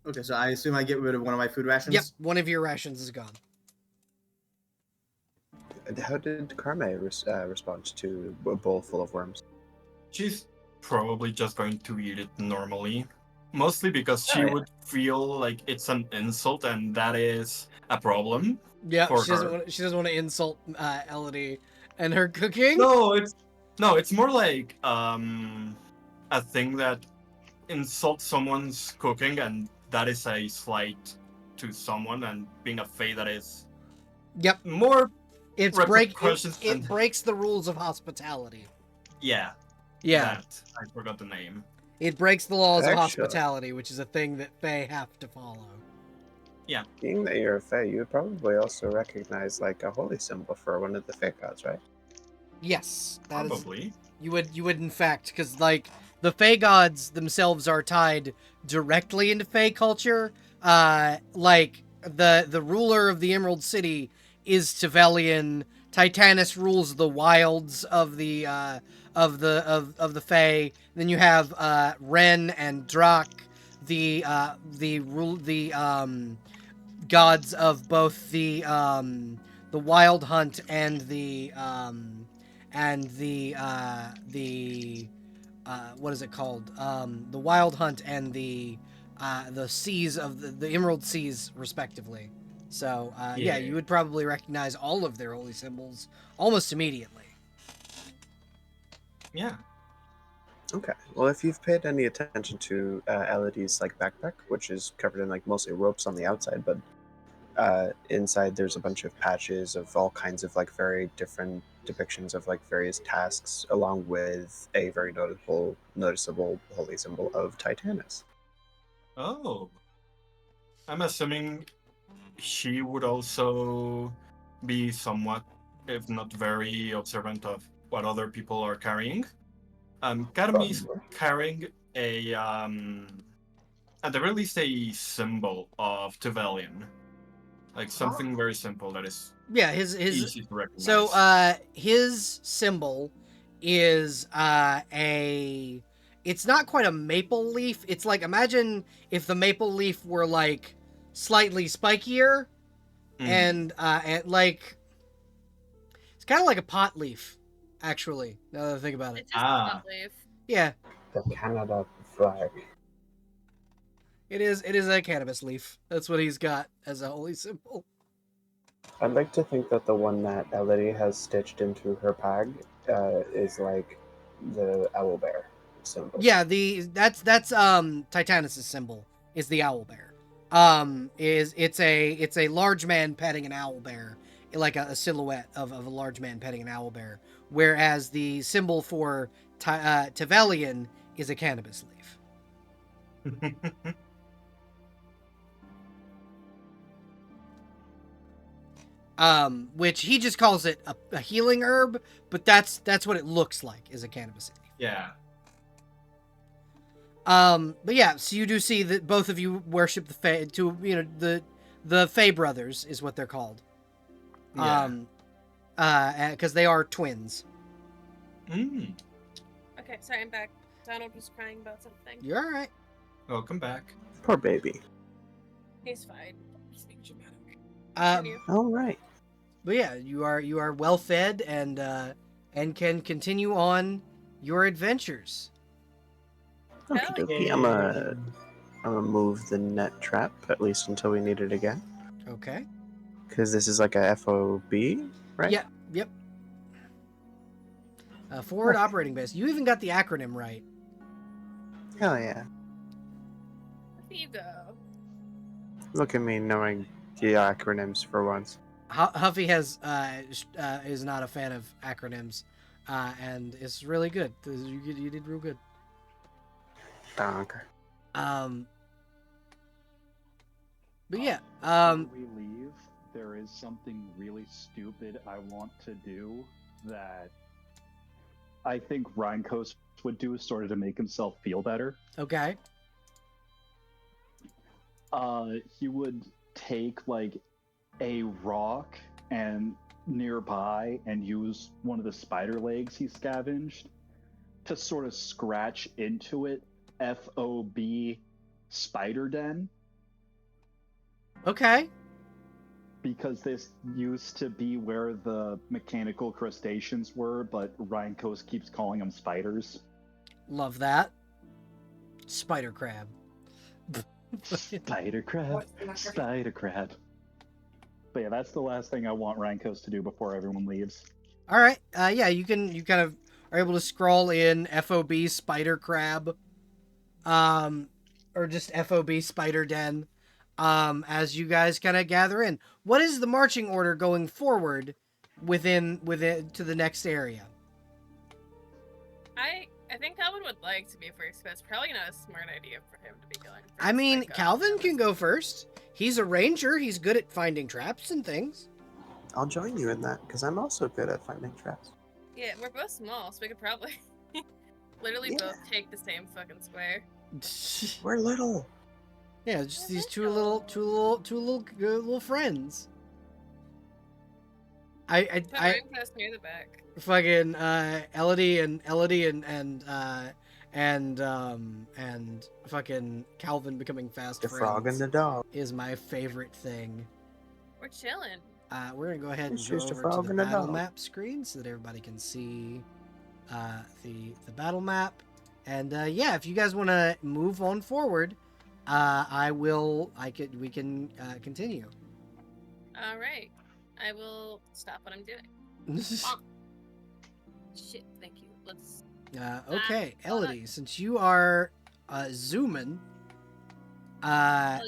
Okay, so I assume I get rid of one of my food rations? Yep, one of your rations is gone. How did Carme respond to a bowl full of worms? She's probably just going to eat it normally. Mostly because she would feel like it's an insult, and that is a problem. Yeah, for she her. doesn't want to insult Elodie and her cooking. No, it's more like a thing that insults someone's cooking, and that is a slight to someone, and being a fae that is more it breaks the rules of hospitality. Yeah. That, I forgot the name. It breaks the laws of hospitality, which is a thing that fae have to follow. Yeah. Being that you're a fae, you would probably also recognize like a holy symbol for one of the fae gods, right? Yes, probably. You would in fact, because like the fae gods themselves are tied directly into fae culture. Like the ruler of the Emerald City is Tevelian. Titanus rules the wilds of the fae. Then you have Ren and Drak, the gods of both the wild hunt and the what is it called? The wild hunt and the seas of the Emerald Seas, respectively. So yeah, you would probably recognize all of their holy symbols almost immediately. Yeah. Okay. Well, if you've paid any attention to Elodie's like backpack, which is covered in like mostly ropes on the outside, but inside there's a bunch of patches of all kinds of like very different depictions of like various tasks, along with a very noticeable holy symbol of Titanus. Oh. I'm assuming she would also be somewhat, if not very, observant of what other people are carrying. Karmi's carrying a, at the very least, a symbol of Tevelian. Like something very simple that is easy to recognize. So his symbol is it's not quite a maple leaf. It's like, imagine if the maple leaf were like slightly spikier, and like it's kind of like a pot leaf, actually. Now that I think about it. It's just a pot leaf. Yeah. The Canada flag. It is a cannabis leaf. That's what he's got as a holy symbol. I'd like to think that the one that Elodie has stitched into her pag is like the owl bear symbol. Yeah, that's Titanus' symbol is the owl bear. It's a large man petting an owl bear, like a silhouette of a large man petting an owl bear, whereas the symbol for Tevelian is a cannabis leaf. Which he just calls it a healing herb, but that's what it looks like, is a cannabis leaf. Yeah. But yeah, so you do see that both of you worship the Fae, the Fae brothers is what they're called. Yeah. Because they are twins. Okay, sorry, I'm back. Donald was crying about something. You're all right. Welcome back. Poor baby. He's fine. All right. But yeah, you are well fed and and can continue on your adventures. Okie dokie. I'm gonna move the net trap, at least until we need it again. Okay. Because this is like a FOB, right? Yeah, yep. Forward operating base. You even got the acronym right. Hell yeah. There you go. Look at me knowing the acronyms for once. Huffy is not a fan of acronyms, and it's really good. You did real good. Okay. But yeah, Before we leave, there is something really stupid I want to do that I think Rhinecoast would do sort of to make himself feel better. okay. He would take like a rock and nearby and use one of the spider legs he scavenged to sort of scratch into it FOB spider den. Okay. Because this used to be where the mechanical crustaceans were, but Rhinecoast keeps calling them spiders. Love that. Spider crab. Spider crab. Spider crab. But yeah, that's the last thing I want Rhinecoast to do before everyone leaves. All right. Yeah, you kind of are able to scroll in FOB spider crab, or just FOB spider den, as you guys kind of gather in. What is the marching order going forward within to the next area? I think Calvin would like to be first, but it's probably not a smart idea for him to be going first. I mean, like, Calvin can go first. He's a ranger. He's good at finding traps and things. I'll join you in that, because I'm also good at finding traps. Yeah, we're both small, so we could probably literally both take the same fucking square. We're little. Yeah, just these two little friends. Put Rhinecoast near the back. Fucking Elodie and fucking Calvin becoming fast The friends frog and the dog. is my favorite thing. We're chilling. We're gonna go ahead and It's go just a over frog to the and a battle dog. map screen so that everybody can see the battle map. And yeah, if you guys want to move on forward, we can continue. All right. I will stop what I'm doing. Shit, thank you. Let's. Okay, Elodie, since you are zooming, I'm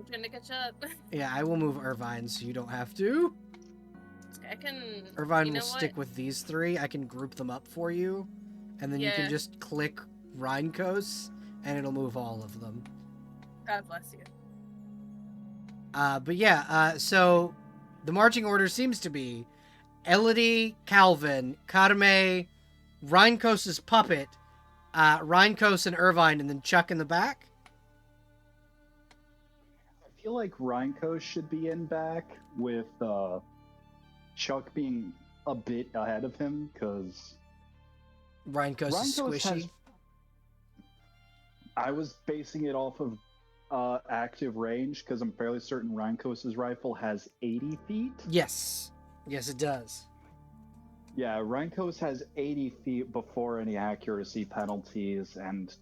trying to catch up. yeah, I will move Irvine so you don't have to. I can. Irvine you know will what? stick with these three. I can group them up for you, and then you can Yeah. just click Rhinecoast, and it'll move all of them. God bless you. But yeah, so the marching order seems to be Elodie, Calvin, Karme, Rhinecoast's puppet, Rhinecoast and Irvine, and then Chuck in the back. I feel like Rhinecoast should be in back with Chuck being a bit ahead of him because Rhinecoast is squishy. I was basing it off of active range because I'm fairly certain Rhinecoast's rifle has 80 feet. Yes, it does. Yeah, Rhinecoast has 80 feet before any accuracy penalties, and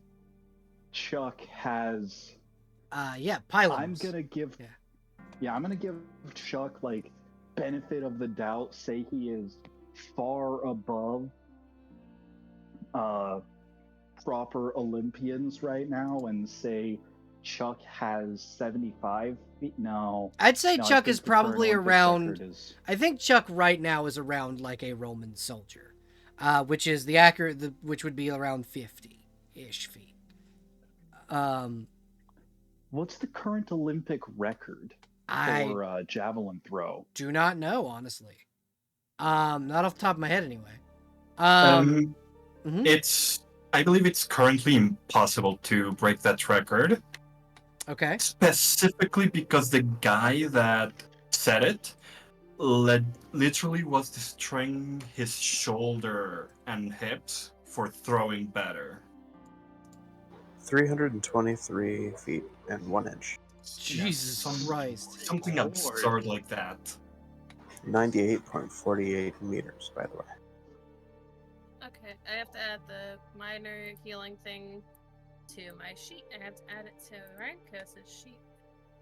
Chuck has. pylons. I'm gonna give Chuck like benefit of the doubt. Say he is far above proper Olympians right now, and say Chuck has 75 feet. No, I'd say no, I Chuck think is the current probably Olympic around. record is- I think Chuck right now is around like a Roman soldier, which is which would be around 50-ish feet. What's the current Olympic record I for javelin throw? do not know, honestly. Not off the top of my head, anyway. Um, mhm. I believe it's currently impossible to break that record. Okay. Specifically because the guy that said it literally was destroying his shoulder and hips for throwing better. 323 feet and 1 inch. Jesus Christ. Something absurd like that. 98.48 meters, by the way. Okay, I have to add the minor healing thing to my sheet. I have to add it to Rankos' sheet.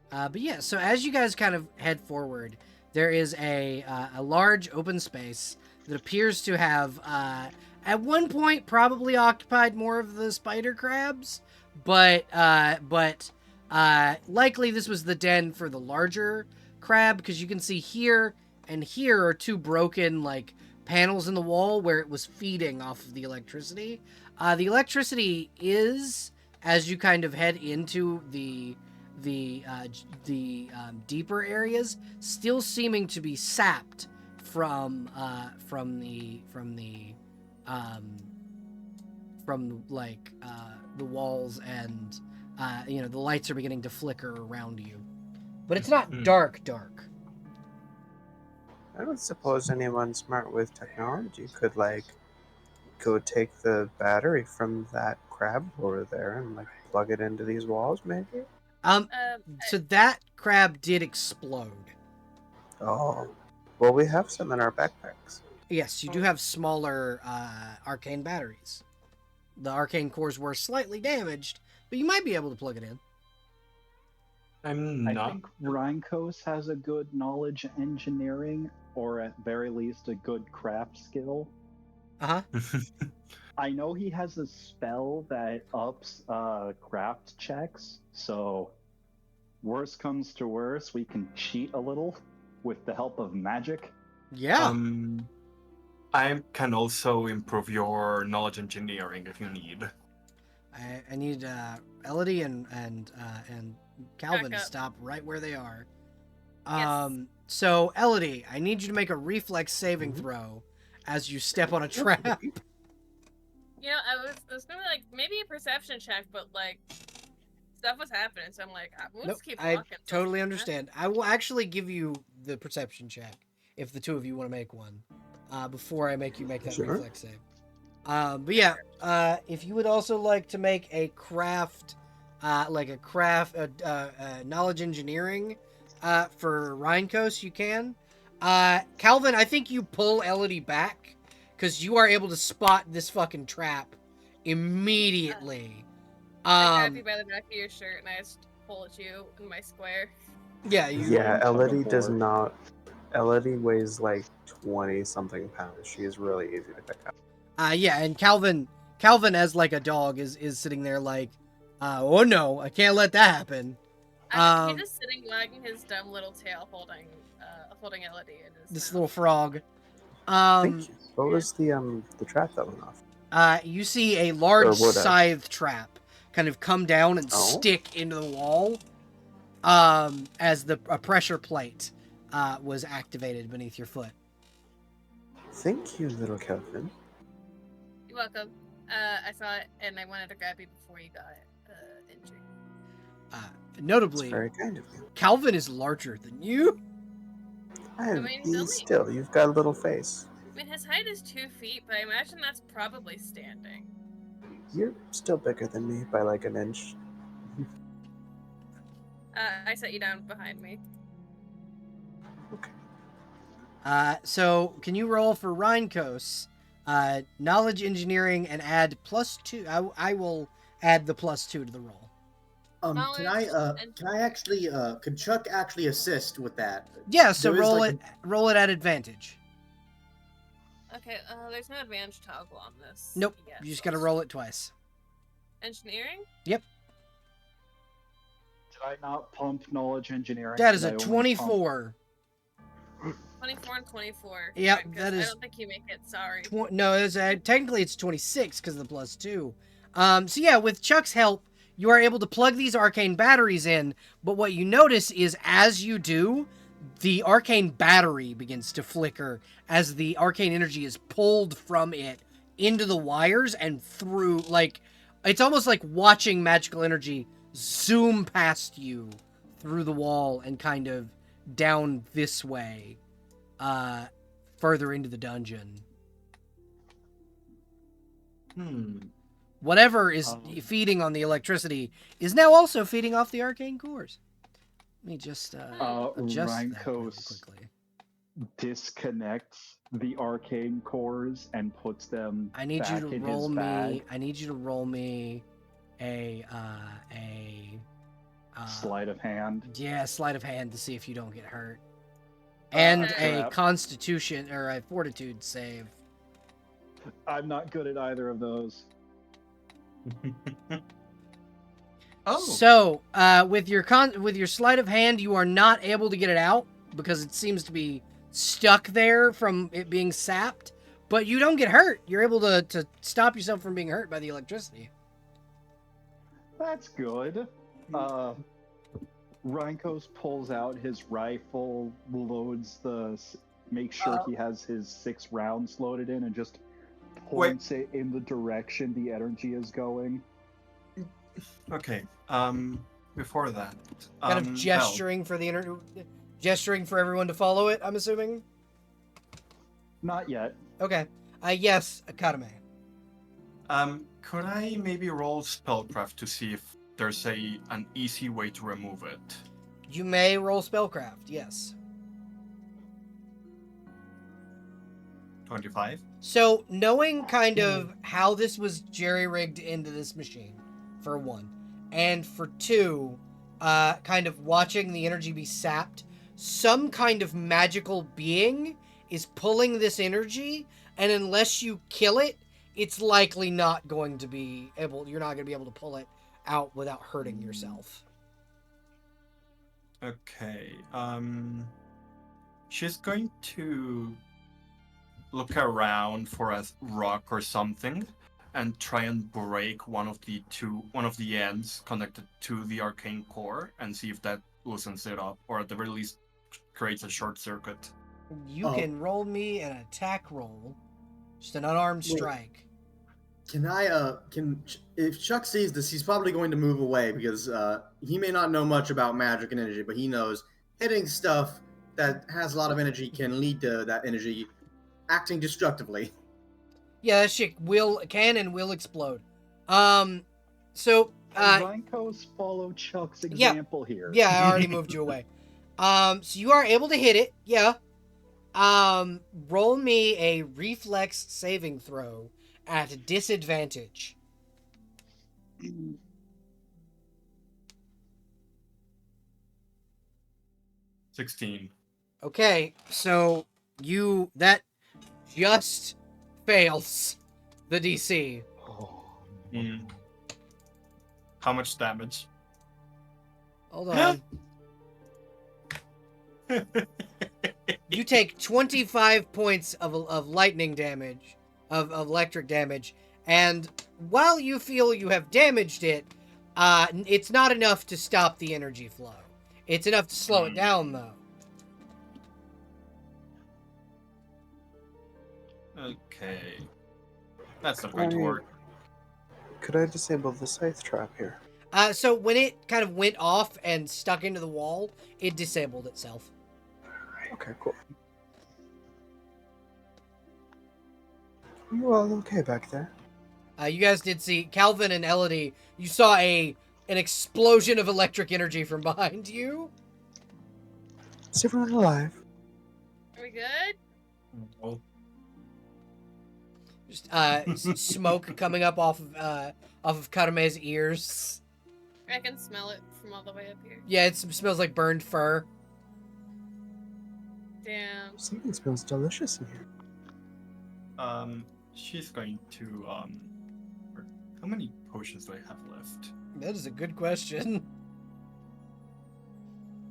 But yeah, so as you guys kind of head forward, there is a large open space that appears to have, at one point, probably occupied more of the spider crabs, but likely this was the den for the larger crab, because you can see here and here are two broken, like, panels in the wall where it was feeding off of the electricity. The electricity is, as you kind of head into the deeper areas, still seeming to be sapped from the walls, and the lights are beginning to flicker around you, but it's not dark. I don't suppose anyone smart with technology could, like, go take the battery from that crab over there and, like, plug it into these walls, maybe? So that crab did explode. Oh. Well, we have some in our backpacks. Yes, you do have smaller arcane batteries. The arcane cores were slightly damaged, but you might be able to plug it in. I think Rhinkos has a good knowledge engineering, or at very least a good craft skill. I know he has a spell that ups craft checks, so worst comes to worst, we can cheat a little with the help of magic. Yeah. I can also improve your knowledge engineering if you need. I need Elodie and Calvin to stop right where they are. Yes. So Elodie, I need you to make a reflex saving throw as you step on a trap. You know, I was gonna be like, maybe a perception check, but like stuff was happening, so I'm like, we'll just keep I walking. totally understand. I will actually give you the perception check if the two of you want to make one, before I make you make that reflex save. But yeah, if you would also like to make a craft, knowledge engineering, for Rhinkos, you can. Calvin, I think you pull Elodie back, because you are able to spot this fucking trap immediately. I grab you by the back of your shirt and I just pull at you in my square. Yeah, Elodie does not. Elodie weighs like 20-something pounds. She is really easy to pick up. Yeah, and Calvin as like a dog is sitting there like, oh no, I can't let that happen. He's just sitting wagging his dumb little tail, holding Elodie in his this mouth. little frog. Thank you. What was the trap that went off? You see a large scythe trap kind of come down and stick into the wall, as a pressure plate was activated beneath your foot. Thank you, little Calvin. You're welcome. I saw it and I wanted to grab you before you got injured. Notably, That's very kind of you. Calvin is larger than you. Still, you've got a little face. I mean, his height is 2 feet, but I imagine that's probably standing. You're still bigger than me by like an inch. I set you down behind me. Okay. So can you roll for Rhinkos, knowledge engineering, and add +2? I will add the +2 to the roll. Can Chuck actually assist with that? Yeah, so roll it at advantage. Okay, there's no advantage toggle on this. Nope, you just gotta roll it twice. Engineering? Yep. Did I not pump knowledge engineering? That is a 24. 24 and 24. Yep, Right, that is. I don't think you make it, sorry. No, technically it's 26 because of the +2. So yeah, with Chuck's help, you are able to plug these arcane batteries in, but what you notice is as you do, the arcane battery begins to flicker as the arcane energy is pulled from it into the wires and through, like, it's almost like watching magical energy zoom past you through the wall and kind of down this way, further into the dungeon. Whatever is feeding on the electricity is now also feeding off the arcane cores. Let me just adjust that really quickly. disconnects the arcane cores and puts them I need back you to in roll his bag. me. I need you to roll me a Sleight of hand. sleight of hand to see if you don't get hurt, and a Crap. Constitution or a Fortitude save. I'm not good at either of those. Oh. So, with your sleight of hand, you are not able to get it out because it seems to be stuck there from it being sapped. But you don't get hurt. You're able to stop yourself from being hurt by the electricity. That's good. Rhinkos pulls out his rifle, loads makes sure he has his 6 rounds loaded in, and just points it in the direction the energy is going. Okay. Before that, Kind of gesturing for gesturing for everyone to follow it. I'm assuming. Not yet. Okay. Yes, Akadame. Could I maybe roll spellcraft to see if there's an easy way to remove it? You may roll spellcraft. Yes. 25. So, knowing kind of how this was jerry-rigged into this machine, for one, and for two, kind of watching the energy be sapped, some kind of magical being is pulling this energy, and unless you kill it, it's likely not going to be able, you're not going to be able to pull it out without hurting yourself. Okay. She's going to look around for a rock or something and try and break one of the ends connected to the arcane core and see if that loosens it up, or at the very least creates a short circuit. You can roll me an attack roll. Just an unarmed strike. Can I, if Chuck sees this, he's probably going to move away because he may not know much about magic and energy, but he knows hitting stuff that has a lot of energy can lead to that energy acting destructively. Yeah, that shit can and will explode. So, Rhinkos follow Chuck's example here. Yeah, I already moved you away. So you are able to hit it, yeah. Roll me a reflex saving throw at disadvantage. 16. Okay, so that just fails the DC. How much damage? Hold on. You take 25 points of lightning damage, of electric damage, and while you feel you have damaged it, it's not enough to stop the energy flow. It's enough to slow it down, though. Okay. That's not going to work. Could I disable the scythe trap here? So when it kind of went off and stuck into the wall, it disabled itself. Okay, cool. You all okay back there? You guys did see Calvin and Elodie. You saw an explosion of electric energy from behind you. Is everyone alive? Are we good? Oh. Just smoke coming up off of Karame's ears. I can smell it from all the way up here. Yeah, it smells like burned fur. Damn. Something smells delicious in here. She's going to how many potions do I have left? That is a good question.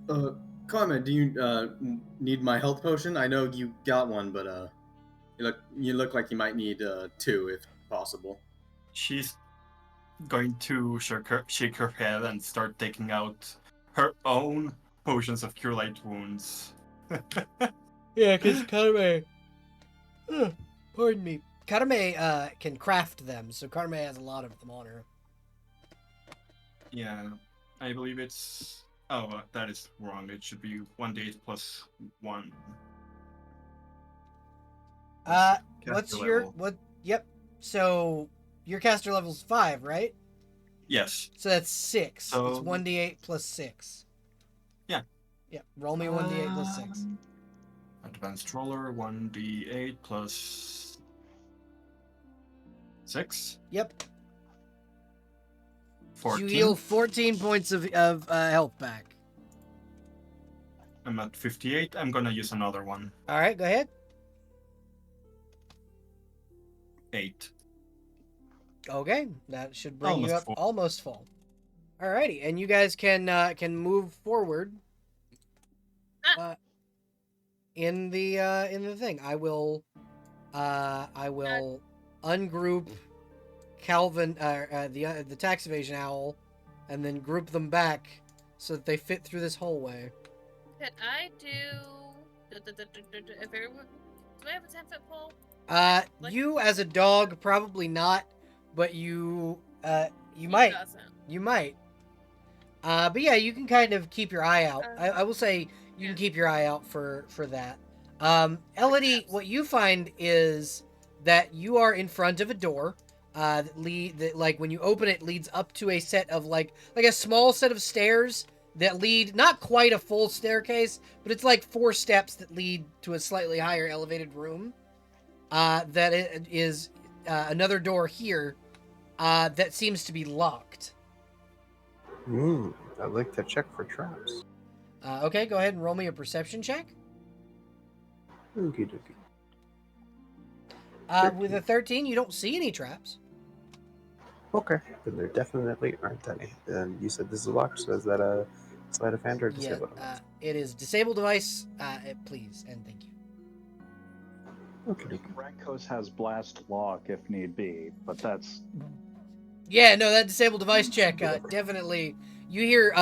Carmen, do you need my health potion? I know you got one, but you look like you might need 2 if possible. She's going to shake her head and start taking out her own potions of cure light wounds. Yeah, because Karame... pardon me. Karame can craft them, so Karame has a lot of them on her. Yeah, I believe it's... Oh, that is wrong. It should be 1d8 plus 1. What's your... level. What? Yep. So, your caster level's 5, right? Yes. So that's 6. So- It's 1d8 plus 6. Yeah. Yep. Roll me 1d8 plus 6. Advanced roller, 1d8 plus 6. Yep. 14. You heal 14 points of health back. I'm at 58. I'm gonna use another one. All right, go ahead. 8. Okay, that should bring you up Almost full. almost full. Alrighty, and you guys can move forward. In the thing, I will ungroup Calvin, the tax evasion owl, and then group them back so that they fit through this hallway. Could I do? If everyone, do I have a 10-foot pole? You as a dog, probably not, but you might. Doesn't. You might. But yeah, you can kind of keep your eye out. I will say you can keep your eye out for that. Elodie, what you find is that you are in front of a door that like when you open it, leads up to a set of like a small set of stairs that lead, not quite a full staircase, but it's like 4 steps that lead to a slightly higher elevated room. That it is another door here that seems to be locked. I'd like to check for traps. Okay, go ahead and roll me a perception check. Okie dokie. With a 13, you don't see any traps. Okay, then there definitely aren't any. And you said this is locked, so is that a sleight of hand or disabled? Yeah, it is disable device, please, and thank you. Okay. Rankos has blast lock if need be, but that's... Yeah, no, that disable device check, definitely. You hear,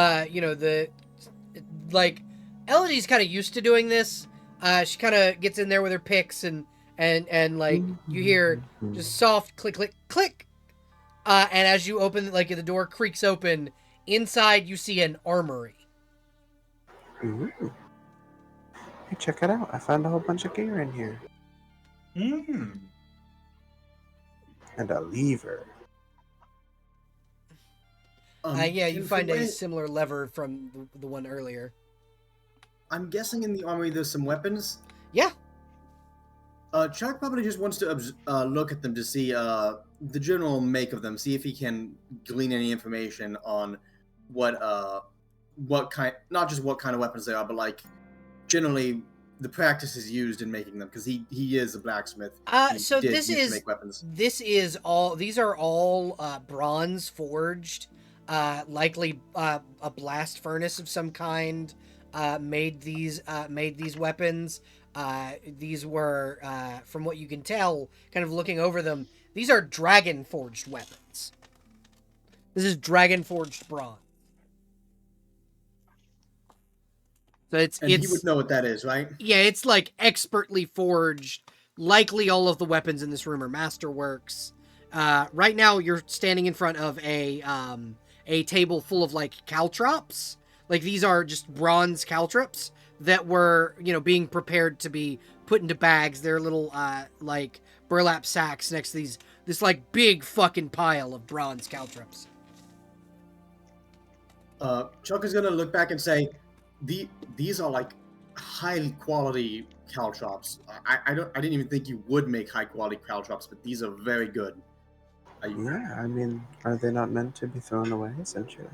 Elodie's kind of used to doing this. She kind of gets in there with her picks and like, you hear just soft click, click, click. And as you open, like, the door creaks open, inside you see an armory. Ooh. Hey, check it out. I found a whole bunch of gear in here. And a lever. Yeah, you find a similar lever from the one earlier. I'm guessing in the armory there's some weapons. Yeah. Chuck probably just wants to look at them to see the general make of them, see if he can glean any information on what kind, not just what kind of weapons they are, but like generally the practices used in making them, because he is a blacksmith. So this is make weapons. These are all bronze forged, likely a blast furnace of some kind made these weapons. These were, from what you can tell, kind of looking over them, these are dragon forged weapons. This is dragon forged bronze. So it's he would know what that is, right? Yeah, it's like expertly forged. Likely all of the weapons in this room are masterworks. Right now you're standing in front of a table full of like caltrops. Like these are just bronze caltrops that were, being prepared to be put into bags. They're little like burlap sacks next to this like big fucking pile of bronze caltrops. Chuck is gonna look back and say, these are like high quality caltrops. I didn't even think you would make high quality caltrops, but these are very good. Yeah, I mean, are they not meant to be thrown away, essentially?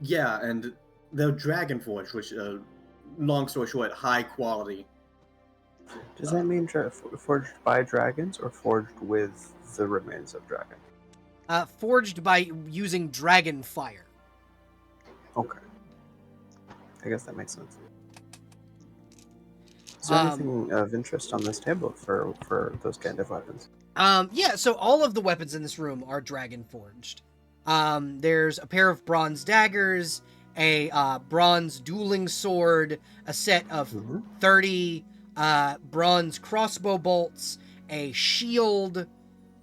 Yeah, and they're dragon forged, which, long story short, high quality. Does that mean forged by dragons or forged with the remains of dragon? Forged by using dragon fire. Okay. I guess that makes sense. Is there anything of interest on this table for those kind of weapons? Yeah, so all of the weapons in this room are dragon forged. There's a pair of bronze daggers, a bronze dueling sword, a set of 30 bronze crossbow bolts, a shield,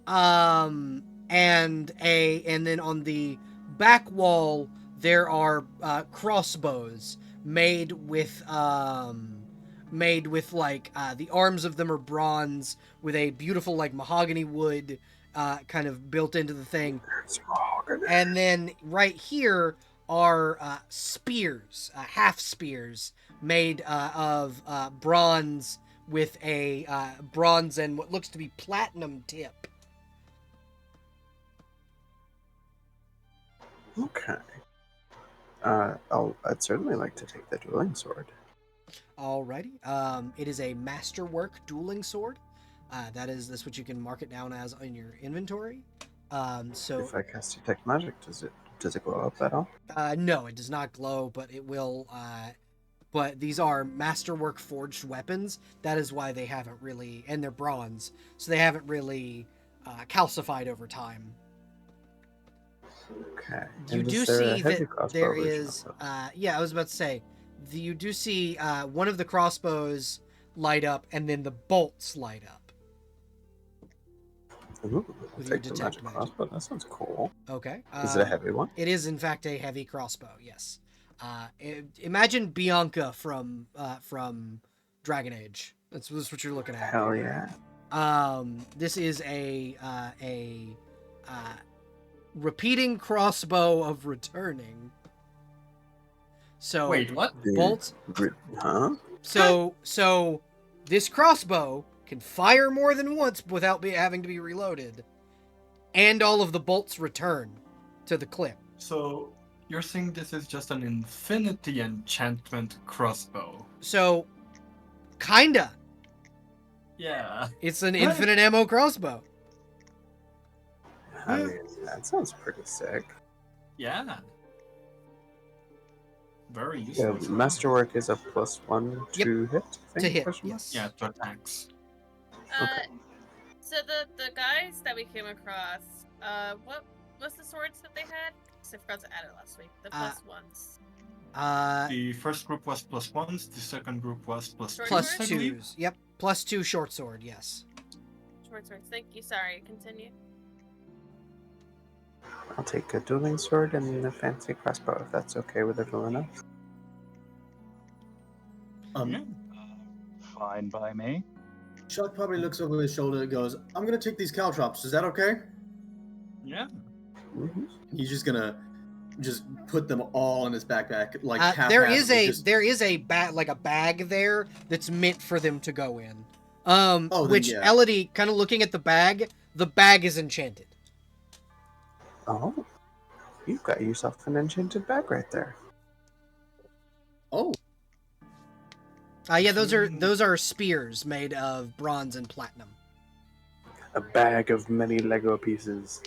and then on the back wall there are crossbows made with like the arms of them are bronze with a beautiful like mahogany wood kind of built into the thing. And then right here are spears, half spears made of bronze with a bronze and what looks to be platinum tip. Okay. I'd certainly like to take the dueling sword. Alrighty. It is a masterwork dueling sword. That's what you can mark it down as in your inventory. So if I cast detect magic, does it glow up at all? no, it does not glow, but it will. But these are masterwork forged weapons. That is why they haven't really, and they're bronze, so they haven't really calcified over time. Okay. You do see that there is. Yeah, I was about to say. You do see one of the crossbows light up, and then the bolts light up. Ooh, With I'll your take the detect magic magic. crossbow. That sounds cool. Okay. Is it a heavy one? It is, in fact, a heavy crossbow. Yes. Imagine Bianca from Dragon Age. That's what you're looking at. Hell yeah. This is a repeating crossbow of returning. So Wait, what? Bolts. Huh? So this crossbow can fire more than once without having to be reloaded, and all of the bolts return to the clip. So you're saying this is just an infinity enchantment crossbow? So, kinda. Yeah. It's an infinite ammo crossbow. I mean, that sounds pretty sick. Yeah. Very Yeah, useful. masterwork is a +1 to hit. I think, To hit, question mark? yes. Yeah, to attacks. Okay. So the guys that we came across, what was the swords that they had? 'Cause I forgot to add it last week. The plus ones. The first group was +1s, the second group was +2s, Plus I believe. twos. Yep. +2 short sword. Yes. Short swords. Thank you. Sorry. Continue. I'll take a dueling sword and a fancy crossbow if that's okay with everyone else. Yeah. Fine by me. Chuck probably looks over his shoulder and goes, "I'm gonna take these caltrops. Is that okay?" Yeah. Mm-hmm. He's just gonna put them all in his backpack, like There is haphazardly, a bag there that's meant for them to go in. then Which yeah. Elodie, kind of looking at the bag is enchanted. Oh, you've got yourself an enchanted bag right there. Oh, Yeah, those are spears made of bronze and platinum. A bag of many Lego pieces.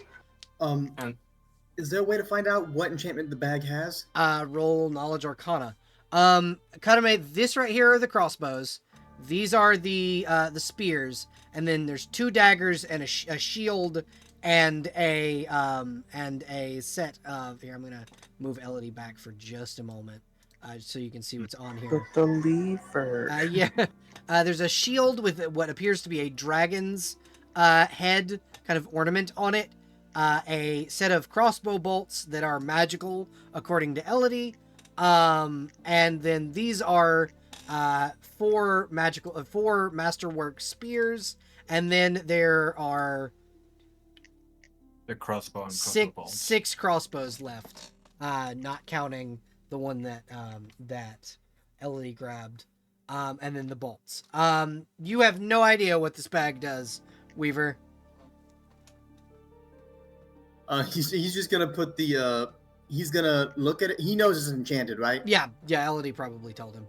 is there a way to find out what enchantment the bag has? Roll knowledge arcana. Kadame, this right here are the crossbows. These are the spears, and then there's 2 daggers and a shield and a set of. Here, I'm gonna move Elodie back for just a moment, so you can see what's on here. The lever. Yeah, there's a shield with what appears to be a dragon's head kind of ornament on it. A set of crossbow bolts that are magical, according to Elodie. And then these are 4 masterwork spears, and then there are The crossbow and crossbow bolts. 6 crossbows left, not counting the one that Elodie grabbed, and then the bolts. You have no idea what this bag does, Weaver. He's just gonna put the he's gonna look at it. He knows it's enchanted, right? Yeah, Elodie probably told him.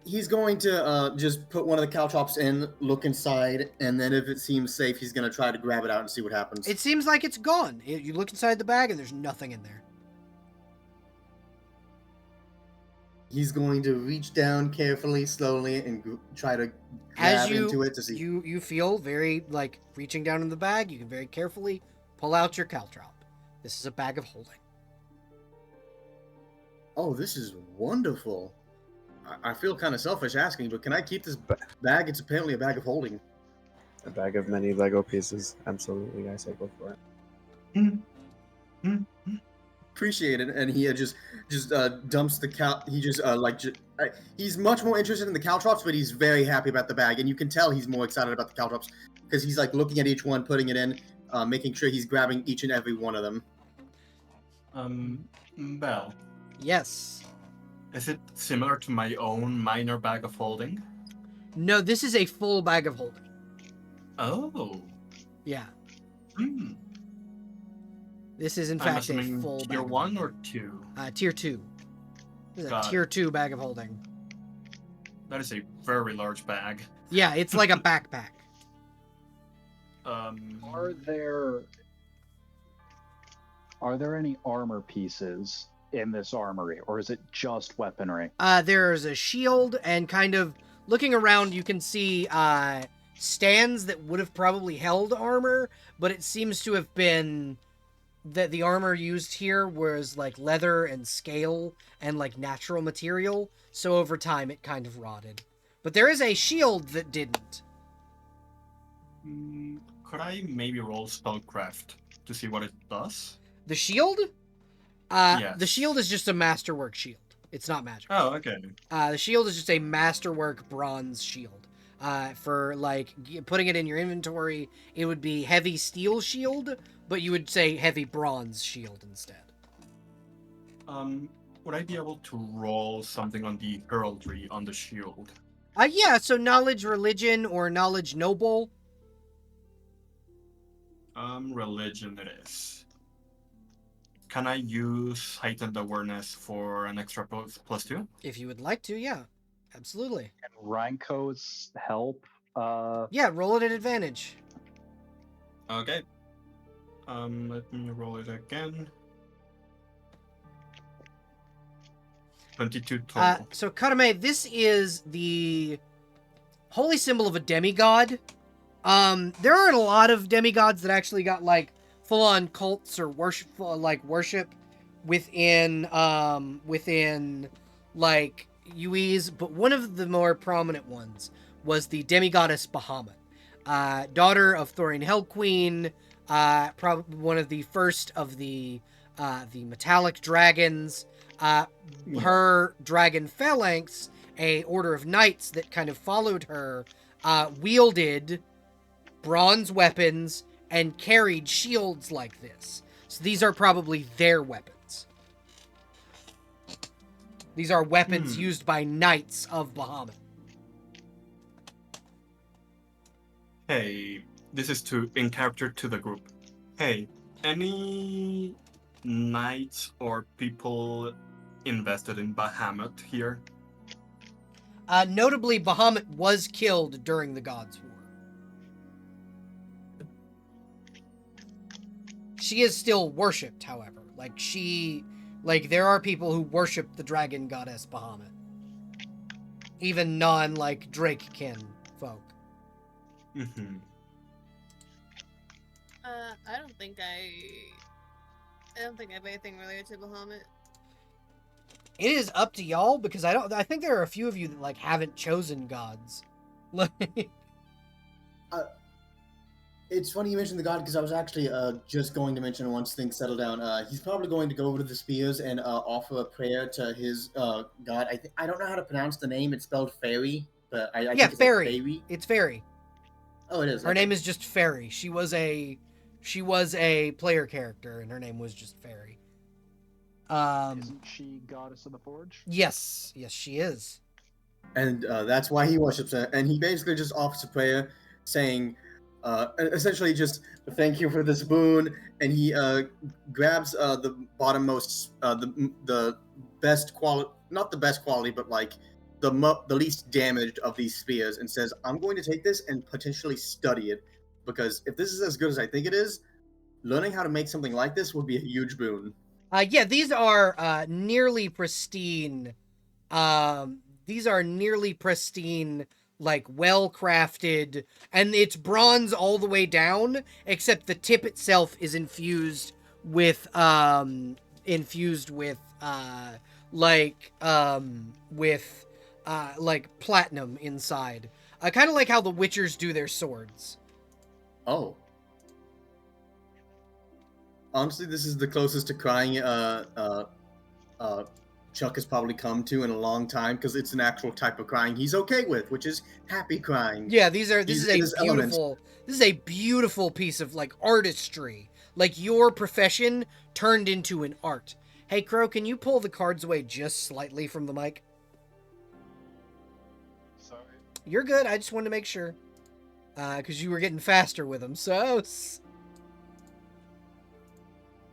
He's going to just put one of the caltrops in, look inside, and then if it seems safe, he's gonna try to grab it out and see what happens. It seems like it's gone. You look inside the bag and there's nothing in there. He's going to reach down carefully, slowly, and try to grab into it to see. You feel very like reaching down in the bag. You can very carefully pull out your caltrop. This is a bag of holding. Oh, this is wonderful. I feel kind of selfish asking, but can I keep this bag? It's apparently a bag of holding. A bag of many Lego pieces. Absolutely, I say go for it. Appreciate it, and he just dumps the cal. He just he's much more interested in the caltrops, but he's very happy about the bag, and you can tell he's more excited about the caltrops because he's like looking at each one, putting it in, making sure he's grabbing each and every one of them. Belle, Yes. Is it similar to my own minor bag of holding? No, this is a full bag of holding. Oh. Yeah. Hmm. This is in I'm fact a assuming full tier bag. 1 or 2? Tier 2. This is a Got tier it. 2 bag of holding. That is a very large bag. Yeah, it's like a backpack. Are there any armor pieces in this armory, or is it just weaponry? There's a shield, and kind of looking around, you can see stands that would have probably held armor, but it seems to have been that the armor used here was like leather and scale and like natural material, so over time it kind of rotted. But there is a shield that didn't. Could I maybe roll spellcraft to see what it does? The shield? Yes. The shield is just a masterwork shield. It's not magic. Oh, okay. The shield is just a masterwork bronze shield. For like putting it in your inventory, it would be heavy steel shield, but you would say heavy bronze shield instead. Would I be able to roll something on the heraldry on the shield? Yeah, so knowledge religion or knowledge noble. Religion it is. Can I use heightened awareness for an extra +2? If you would like to, yeah. Absolutely. And Ranko's help? Yeah, roll it at advantage. Okay. Let me roll it again. 22 total. So Karame, this is the holy symbol of a demigod. There aren't a lot of demigods that actually got like full-on cults or worship within like UEs, but one of the more prominent ones was the demigoddess Bahamut, daughter of Thorin Hellqueen, probably one of the first of the metallic dragons. Her dragon phalanx, a order of knights that kind of followed her, wielded bronze weapons and carried shields like this. So these are probably their weapons. These are weapons used by knights of Bahamut. Hey, this is in character to the group. Hey, any knights or people invested in Bahamut here? Notably, Bahamut was killed during the Gods' War. She is still worshipped, however. There are people who worship the dragon goddess Bahamut. Even Drakekin folk. Mm-hmm. I don't think I have anything related to Bahamut. It is up to y'all, because I think there are a few of you that haven't chosen gods. It's funny you mentioned the god, because I was actually just going to mention once things settle down. He's probably going to go over to the spears and offer a prayer to his god. I don't know how to pronounce the name. It's spelled Fairy, but I think it's Fairy. Fairy. It's Fairy. Oh, it is. Her name is just Fairy. She was a player character, and her name was just Fairy. Isn't she goddess of the forge? Yes, she is. And that's why he worships her. And he basically just offers a prayer, saying, essentially just thank you for this boon. And he grabs the bottommost, the best quality, not the best quality, but the least damaged of these spears, and says, I'm going to take this and potentially study it, because if this is as good as I think it is, learning how to make something like this would be a huge boon. These are nearly pristine. These are nearly pristine, well-crafted, and it's bronze all the way down, except the tip itself is infused with platinum inside. Kind of like how the Witchers do their swords. Oh. Honestly, this is the closest to crying Chuck has probably come to in a long time, because it's an actual type of crying he's okay with, which is happy crying. Yeah, this is a beautiful piece of artistry. Your profession turned into an art. Hey, Crow, can you pull the cards away just slightly from the mic? Sorry. You're good. I just wanted to make sure. Because you were getting faster with them, so...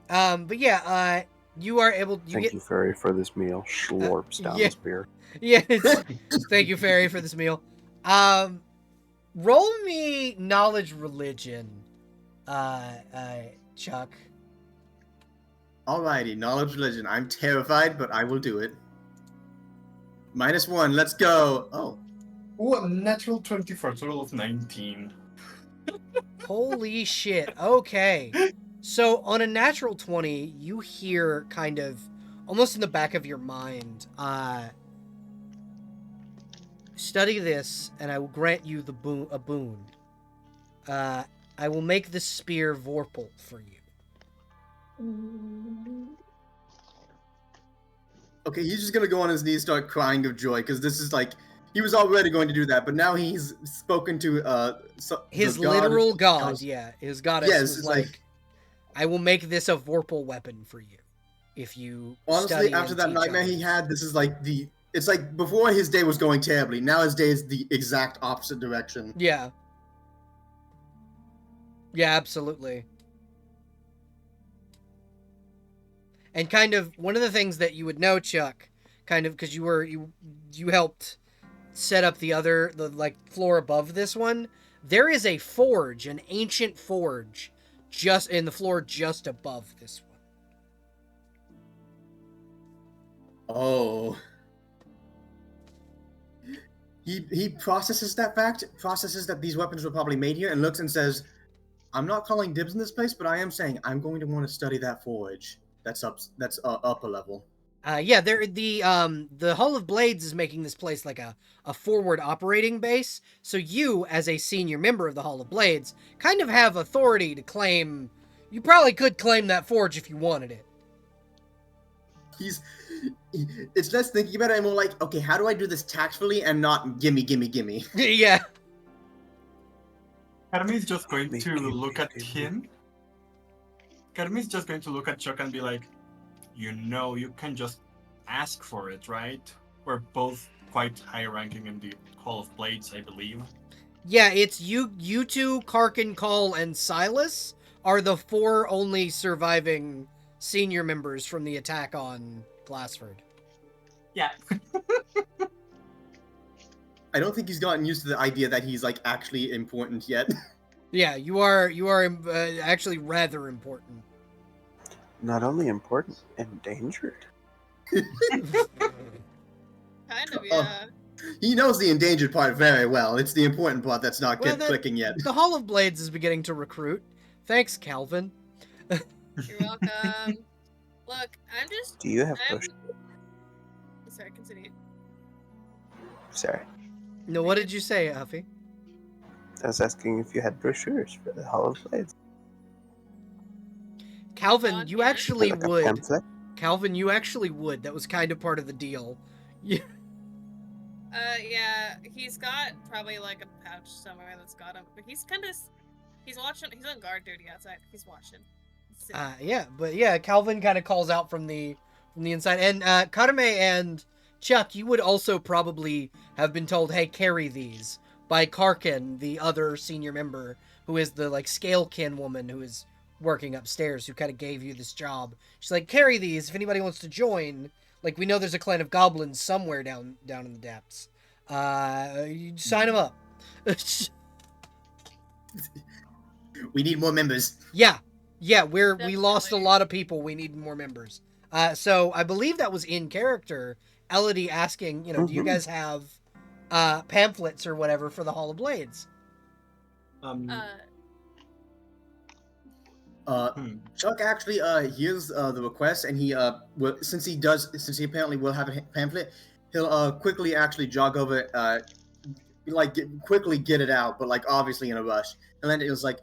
But yeah, you are able... Thank you, Fairy, for this meal. Slurps down yeah. this beer. Yeah, thank you, Fairy, for this meal. Roll me knowledge religion, Chuck. Alrighty, knowledge religion. I'm terrified, but I will do it. -1, let's go. Oh. Ooh, a natural 20 for a total of 19. Holy shit. Okay. So on a natural 20, you hear kind of, almost in the back of your mind, study this, and I will grant you a boon. I will make this spear Vorpal for you. Okay, he's just gonna go on his knees, start crying of joy, because this is like, he was already going to do that, but now he's spoken to his literal god. Yeah, his goddess was like, I will make this a Vorpal weapon for you if you honestly, after that nightmare he had, this is like it's like before his day was going terribly, now his day is the exact opposite direction. Yeah, absolutely. And kind of one of the things that you would know, Chuck, kind of because you helped set up the like floor above this one. There is a forge, an ancient forge, just in the floor just above this one. Oh. He processes that these weapons were probably made here, and looks and says, I'm not calling dibs in this place, but I am saying I'm going to want to study that forge. That's up a level. Yeah, the Hall of Blades is making this place like a forward operating base. So you, as a senior member of the Hall of Blades, kind of have authority to claim. You probably could claim that forge if you wanted it. It's less thinking about it and more like, okay, how do I do this tactfully and not gimme. Yeah. Academy's just going to look at him. Academy's just going to look at Chuck and be like, you can just ask for it, right? We're both quite high ranking in the Hall of Blades, I believe. Yeah, it's you two, Karkin, Call, and Silas are the 4 only surviving senior members from the attack on Glassford. Yeah. I don't think he's gotten used to the idea that he's like actually important yet. Yeah, you are actually rather important. Not only important, endangered. Kind of, yeah. He knows the endangered part very well. It's the important part that's not clicking yet. The Hall of Blades is beginning to recruit. Thanks, Calvin. You're welcome. Look, I'm just... Do you have bush? Sorry, continue. Sorry. No, what did you say, Huffy? I was asking if you had brochures for the Hall of Blades. Calvin, you actually like would. Pamphlet? Calvin, you actually would. That was kind of part of the deal. Yeah. Yeah, he's got probably like a pouch somewhere that's got him, but he's watching. He's on guard duty outside. He's watching. Yeah, but yeah, Calvin kind of calls out from the inside, and Karame and Chuck, you would also probably have been told, "Hey, carry these," by Karkin, the other senior member, who is the like Scalekin woman who is working upstairs, who kind of gave you this job. She's like, "Carry these if anybody wants to join. Like, we know there's a clan of goblins somewhere down in the depths. You sign them up." We need more members. Yeah, we lost a lot of people. We need more members. So I believe that was in character. Elodie asking, do you guys have pamphlets or whatever for the Hall of Blades? Chuck actually hears the request, and he since he apparently will have a pamphlet, he'll quickly actually jog over quickly get it out, but like obviously in a rush. And then it was like,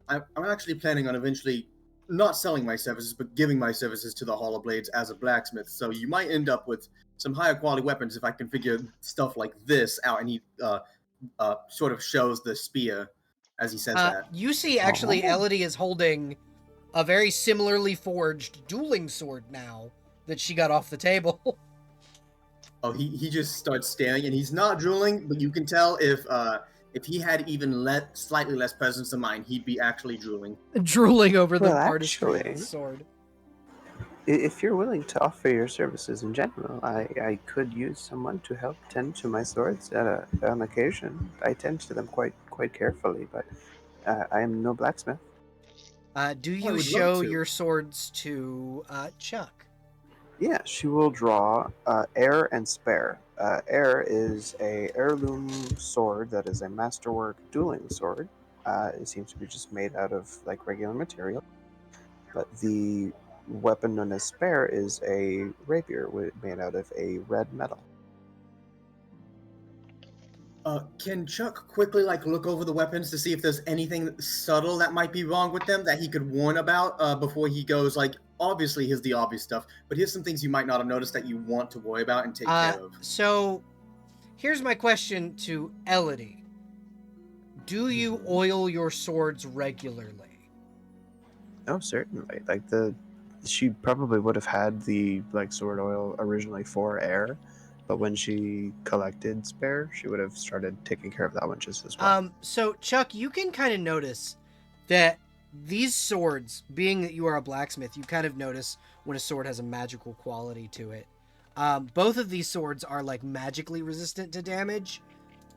I'm actually planning on eventually not selling my services, but giving my services to the Hall of Blades as a blacksmith. So you might end up with some higher quality weapons if I can figure stuff like this out. And he sort of shows the spear as he says that. You see, actually, Elodie is holding a very similarly forged dueling sword now that she got off the table. Oh, he just starts staring, and he's not drooling, but you can tell if he had even slightly less presence of mind, he'd be actually drooling. Drooling over the Well, artistry of actually- the sword. If you're willing to offer your services in general, I could use someone to help tend to my swords on occasion. I tend to them quite carefully, but I am no blacksmith. Do I you would love show to. your swords to Chuck? Yeah, she will draw Heir and Spare. Heir is a heirloom sword that is a masterwork dueling sword. It seems to be just made out of like regular material. But the weapon known as Spare is a rapier made out of a red metal. Can Chuck quickly look over the weapons to see if there's anything subtle that might be wrong with them that he could warn about before he goes? Obviously, here's the obvious stuff, but here's some things you might not have noticed that you want to worry about and take care of. So, here's my question to Elodie. Do you oil your swords regularly? Oh, certainly. She probably would have had the sword oil originally for Heir, but when she collected Spare, she would have started taking care of that one just as well. So Chuck, you can kind of notice that these swords, being that you are a blacksmith, you kind of notice when a sword has a magical quality to it. Both of these swords are magically resistant to damage.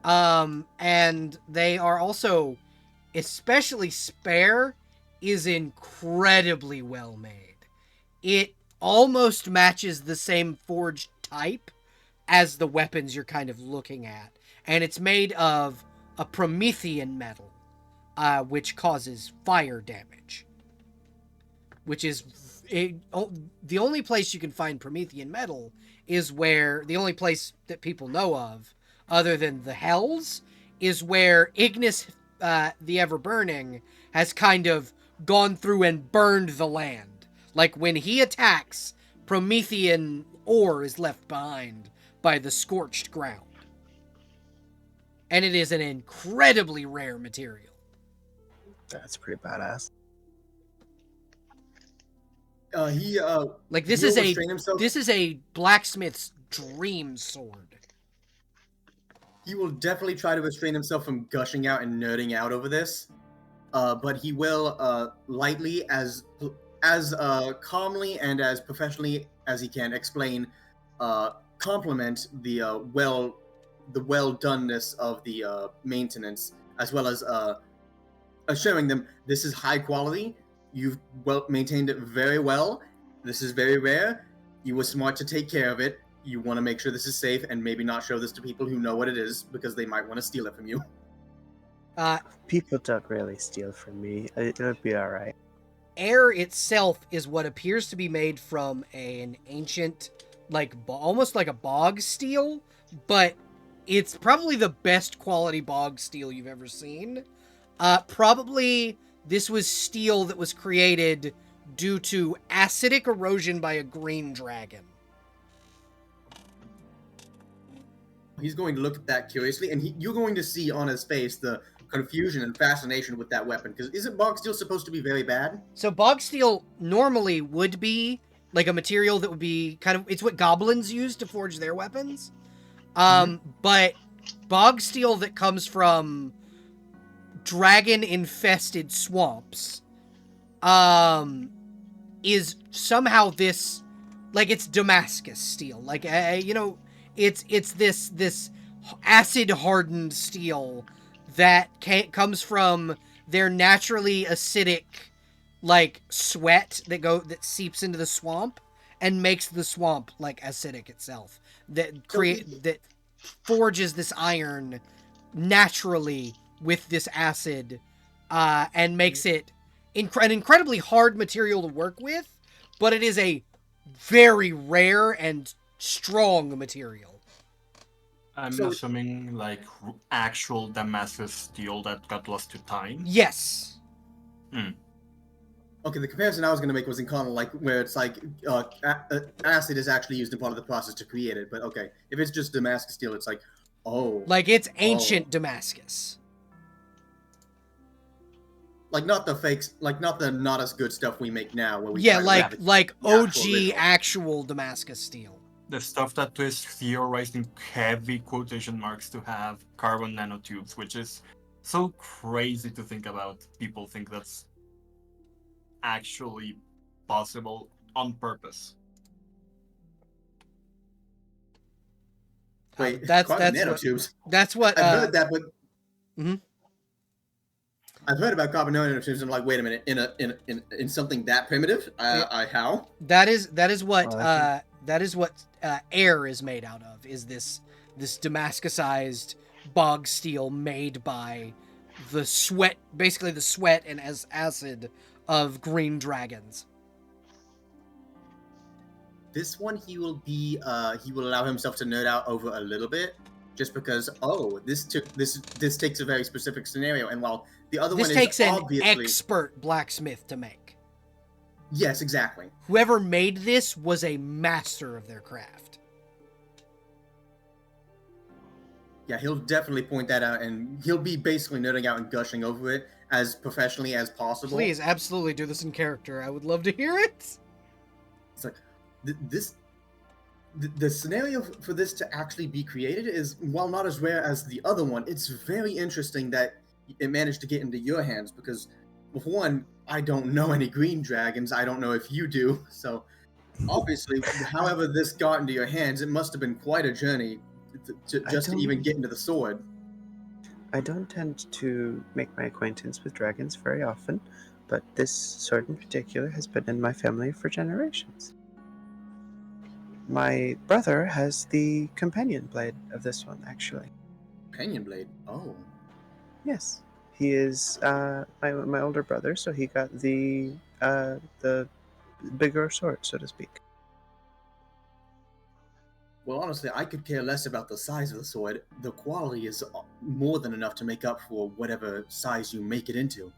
And they are also, especially Spare, is incredibly well made. It almost matches the same forged type as the weapons you're kind of looking at. And it's made of a Promethean metal, which causes fire damage. Which is... the only place you can find Promethean metal is where... The only place that people know of, other than the Hells, is where Ignis, the Ever-Burning, has kind of gone through and burned the land. When he attacks, Promethean ore is left behind by the scorched ground. And it is an incredibly rare material. That's pretty badass. This is a blacksmith's dream sword. He will definitely try to restrain himself from gushing out and nerding out over this, but he will lightly, as calmly and as professionally as he can, explain, compliment the well-doneness of the maintenance, as well as assuring them this is high quality. You've maintained it very well. This is very rare. You were smart to take care of it. You want to make sure this is safe and maybe not show this to people who know what it is because they might want to steal it from you. People don't really steal from me. It'll be all right. Air itself is what appears to be made from an ancient, almost like a bog steel, but it's probably the best quality bog steel you've ever seen. Probably this was steel that was created due to acidic erosion by a green dragon. He's going to look at that curiously, and you're going to see on his face the confusion and fascination with that weapon, because isn't bog steel supposed to be very bad? So bog steel normally would be a material that would be it's what goblins use to forge their weapons. But bog steel that comes from dragon-infested swamps is somehow this, it's Damascus steel. It's this acid-hardened steel that comes from their naturally acidic, sweat that seeps into the swamp and makes the swamp acidic itself. That forges this iron naturally with this acid, and makes it an incredibly hard material to work with, but it is a very rare and strong material. I'm assuming actual Damascus steel that got lost to time. Yes. Okay, the comparison I was going to make was in kind of where it's acid is actually used in part of the process to create it. But okay, if it's just Damascus steel, it's it's ancient Damascus. like not the fakes, like not the not as good stuff we make now, where we Yeah, try to like replicate like the actual OG original. actual Damascus steel. The stuff that is theorizing heavy quotation marks to have carbon nanotubes, which is so crazy to think about. People think that's actually possible on purpose. Wait, That's carbon what nanotubes. that's what I've heard that, but Mhm. I've heard about carbon nanotubes, and I'm like, wait a minute, in something that primitive, how? that is what Well, air is made out of. Is this Damascusized bog steel made by the sweat, basically the sweat and as acid of green dragons. This one he will allow himself to nerd out over a little bit, just because this takes a very specific scenario, and while the other This one takes is an obviously expert blacksmith to make. yes, exactly. Whoever made this was a master of their craft. Yeah, he'll definitely point that out, and he'll be basically nerding out and gushing over it as professionally as possible. Please, absolutely do this in character. I would love to hear it. It's like the scenario for this to actually be created is, while not as rare as the other one, it's very interesting that it managed to get into your hands, because, for one, I don't know any green dragons. I don't know if you do. So, obviously, however this got into your hands, it must have been quite a journey to even get into the sword. I don't tend to make my acquaintance with dragons very often, but this sword in particular has been in my family for generations. My brother has the companion blade of this one, actually. Companion blade? Oh. Yes. He is my older brother, so he got the bigger sword, so to speak. Well, honestly, I could care less about the size of the sword. The quality is more than enough to make up for whatever size you make it into.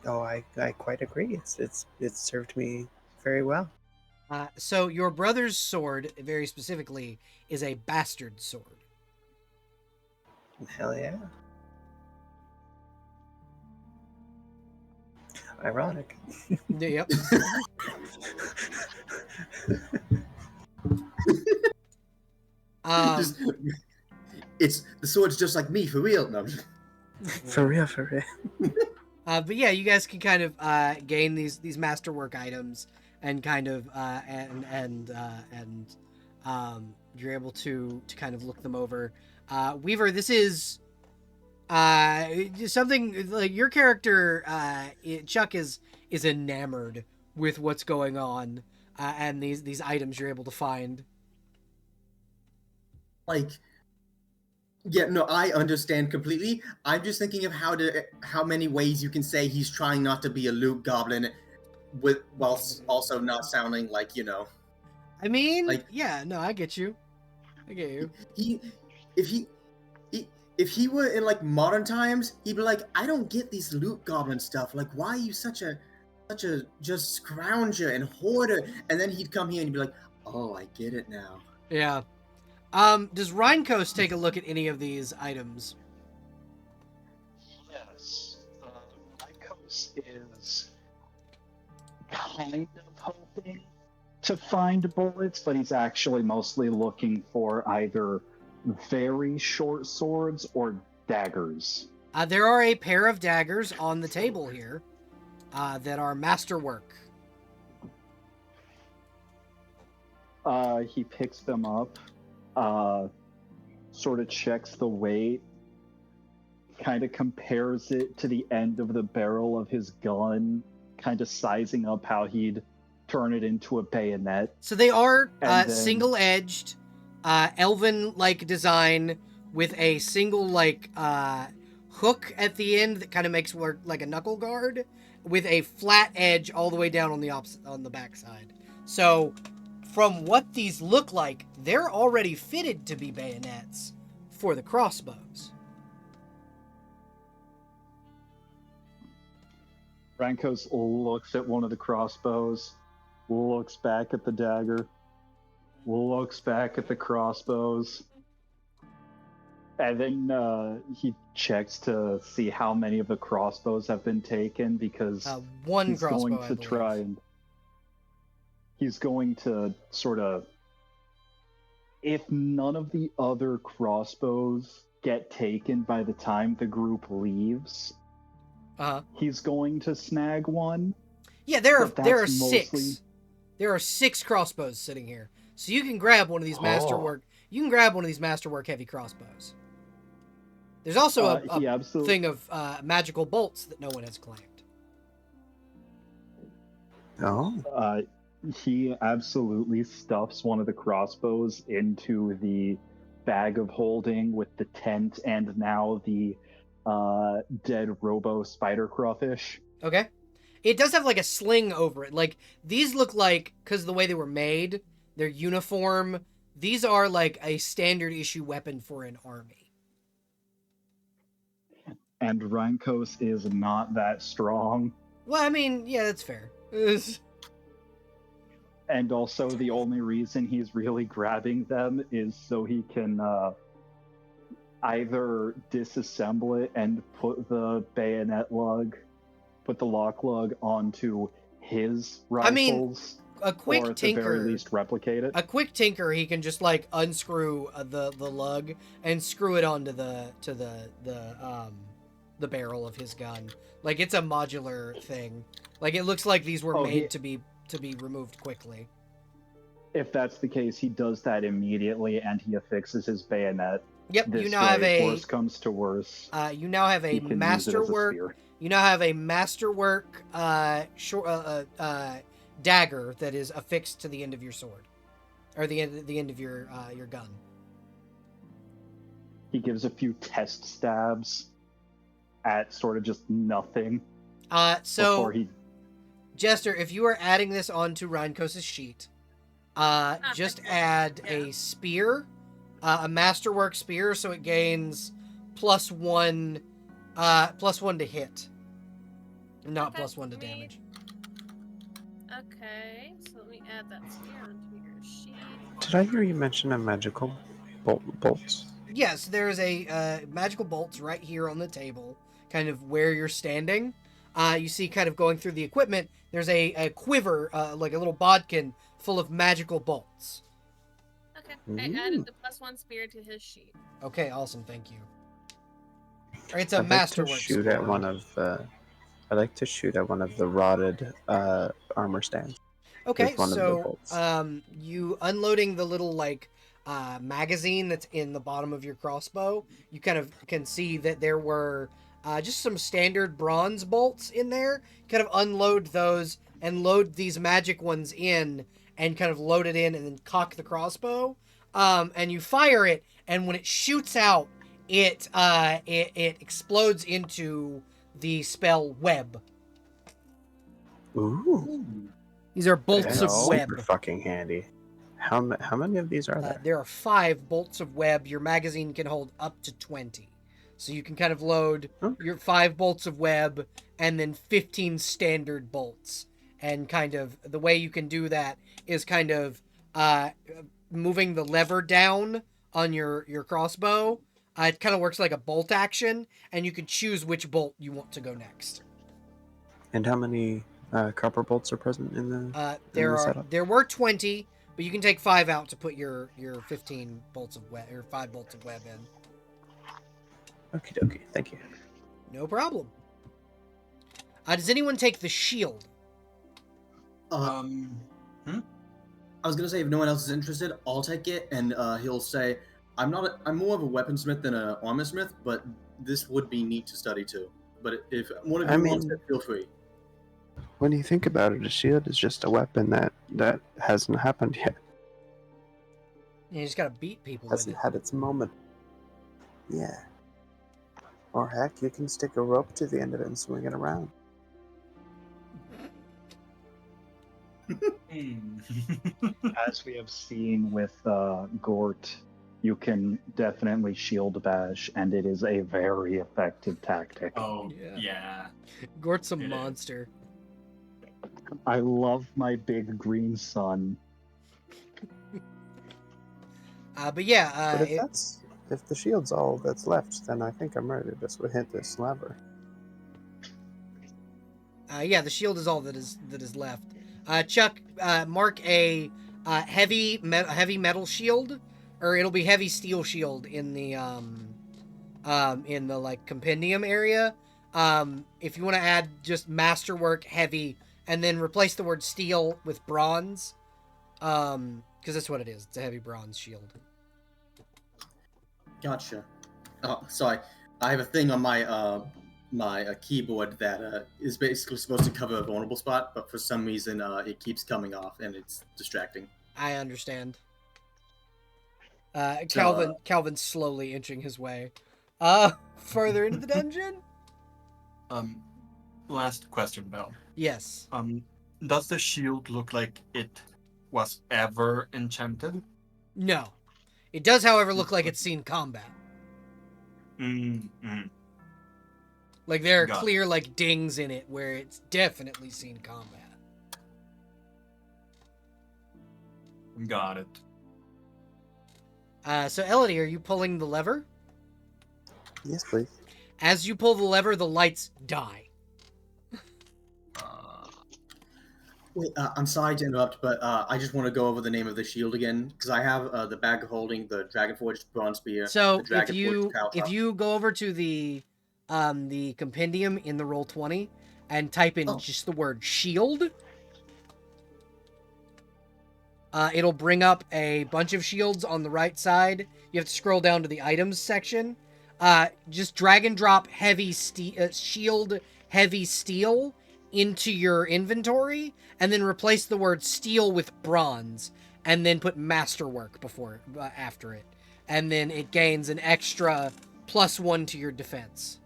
Oh, I quite agree. It's served me very well. So your brother's sword, very specifically, is a bastard sword. Hell yeah. Ironic. Yep. It's the sword's just like me, for real. No. For real. But yeah, you guys can kind of gain these masterwork items, and kind of you're able to kind of look them over. Weaver, this is something like your character. Chuck is enamored with what's going on, and these items you're able to find. Like, yeah, no, I understand completely. I'm just thinking of how many ways you can say he's trying not to be a loot goblin, whilst also not sounding like, you know. I mean, like, yeah, no, I get you. If he were in like modern times, he'd be like, I don't get these loot goblin stuff. Like, why are you such a just scrounger and hoarder? And then he'd come here and he'd be like, oh, I get it now. Yeah. Does Rhinecoast take a look at any of these items? Yes. Lycos is kind of hoping to find bullets, but he's actually mostly looking for either very short swords or daggers. There are a pair of daggers on the table here that are masterwork. He picks them up, sort of checks the weight, kind of compares it to the end of the barrel of his gun, kind of sizing up how he'd turn it into a bayonet. So they are then... single-edged, elven-like design with a single hook at the end that kind of makes work like a knuckle guard, with a flat edge all the way down on the backside. So, from what these look like, they're already fitted to be bayonets for the crossbows. Rankos looks at one of the crossbows, looks back at the dagger, looks back at the crossbows, And then he checks to see how many of the crossbows have been taken because one he's crossbow, going I to believe. try and he's going to sort of, if none of the other crossbows get taken by the time the group leaves, he's going to snag one. Yeah, there are mostly... 6. There are 6 crossbows sitting here, so you can grab one of these masterwork. You can grab one of these masterwork heavy crossbows. There's also a thing of magical bolts that no one has claimed. Oh. He absolutely stuffs one of the crossbows into the bag of holding with the tent and now the dead robo spider crawfish. Okay. It does have like a sling over it. Like, these look like, because of the way they were made, their uniform, these are like a standard issue weapon for an army. And Rainkos is not that strong. Well, I mean, yeah, that's fair. And also the only reason he's really grabbing them is so he can either disassemble it and put the lock lug onto his rifles. I mean, a quick or at tinker, the very least replicate it. A quick tinker, he can just like unscrew the lug and screw it onto the barrel of his gun. Like, it's a modular thing. Like, it looks like these were made to be removed quickly. If that's the case, he does that immediately and he affixes his bayonet. Yep, you now have a worst comes to worst. You now have a masterwork. You now have a masterwork dagger that is affixed to the end of your sword, or the end of your gun. He gives a few test stabs at sort of just nothing. Jester, if you are adding this onto Rainkos' sheet, just add a spear, a masterwork spear, so it gains +1 to hit, not +1 to damage. Okay, so let me add that spear onto your sheet. Did I hear you mention a magical bolts? Yes, there's a magical bolts right here on the table, kind of where you're standing. You see, kind of going through the equipment, there's a quiver, like a little bodkin full of magical bolts. Okay, I added the +1 spear to his sheet. Okay, awesome, thank you. It's a masterwork spear. I'd like to shoot at one of the rotted armor stands. Okay, so you unloading the little like magazine that's in the bottom of your crossbow, you kind of can see that there were just some standard bronze bolts in there. Kind of unload those and load these magic ones in, and kind of load it in, and then cock the crossbow. And you fire it, and when it shoots out, it explodes into the spell web. Ooh. These are bolts of web. Super fucking handy. How many of these are there? There are 5 bolts of web. Your magazine can hold up to 20. So you can kind of load your 5 bolts of web and then 15 standard bolts. And kind of the way you can do that is kind of moving the lever down on your crossbow. It kind of works like a bolt action, and you can choose which bolt you want to go next. And how many copper bolts are present in the setup? There were 20, but you can take 5 out to put your 15 bolts of web, or 5 bolts of web in. Okie dokie, thank you. No problem. Does anyone take the shield? I was gonna say, if no one else is interested, I'll take it, and he'll say, I'm more of a weaponsmith than an armorsmith, but this would be neat to study too. But if one of you wants it, feel free. When you think about it, a shield is just a weapon that hasn't happened yet. You just gotta beat people. Hasn't had its moment. Yeah. Or heck, you can stick a rope to the end of it and swing it around. As we have seen with Gort, you can definitely shield bash, and it is a very effective tactic. Oh, yeah. Gort's a monster. I love my big green sun. But yeah, but if the shield's all that's left, then I think I'm ready to hit this lever. Yeah, the shield is all that is left. Chuck, mark a heavy metal shield, or it'll be heavy steel shield in the like compendium area. If you want to add just masterwork heavy, and then replace the word steel with bronze, because that's what it is. It's a heavy bronze shield. Gotcha. Oh, sorry. I have a thing on my my keyboard that is basically supposed to cover a vulnerable spot, but for some reason it keeps coming off and it's distracting. I understand. So, Calvin's slowly inching his way further into the dungeon. Last question, Belle. Yes. Does the shield look like it was ever enchanted? No. It does, however, look like it's seen combat. Like there are clear like dings in it where it's definitely seen combat. Got it. So Elodie, are you pulling the lever? Yes, please. As you pull the lever, the lights die. Wait, I'm sorry to interrupt, but I just want to go over the name of the shield again because I have the bag holding the Dragonforged Bronze Spear. So the Dragonforged if you go over to the compendium in the Roll20 and type in just the word shield, it'll bring up a bunch of shields on the right side. You have to scroll down to the items section. Just drag and drop shield heavy steel into your inventory, and then replace the word steel with bronze, and then put masterwork after it, and then it gains an extra +1 to your defense.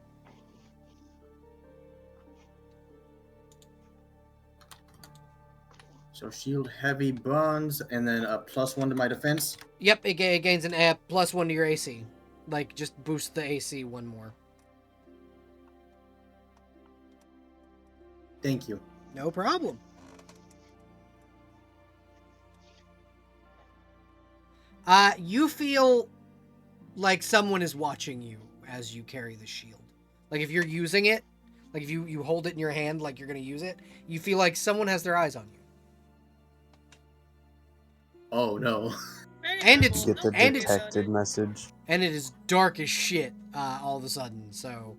So shield heavy bronze, and then a +1 to my defense. Yep, it gains an +1 to your AC. Like, just boost the AC one more. Thank you. No problem. You feel like someone is watching you as you carry the shield. Like if you're using it, like if you hold it in your hand like you're going to use it, you feel like someone has their eyes on you. Oh no. And it's Get the detected message. And it is dark as shit all of a sudden, so...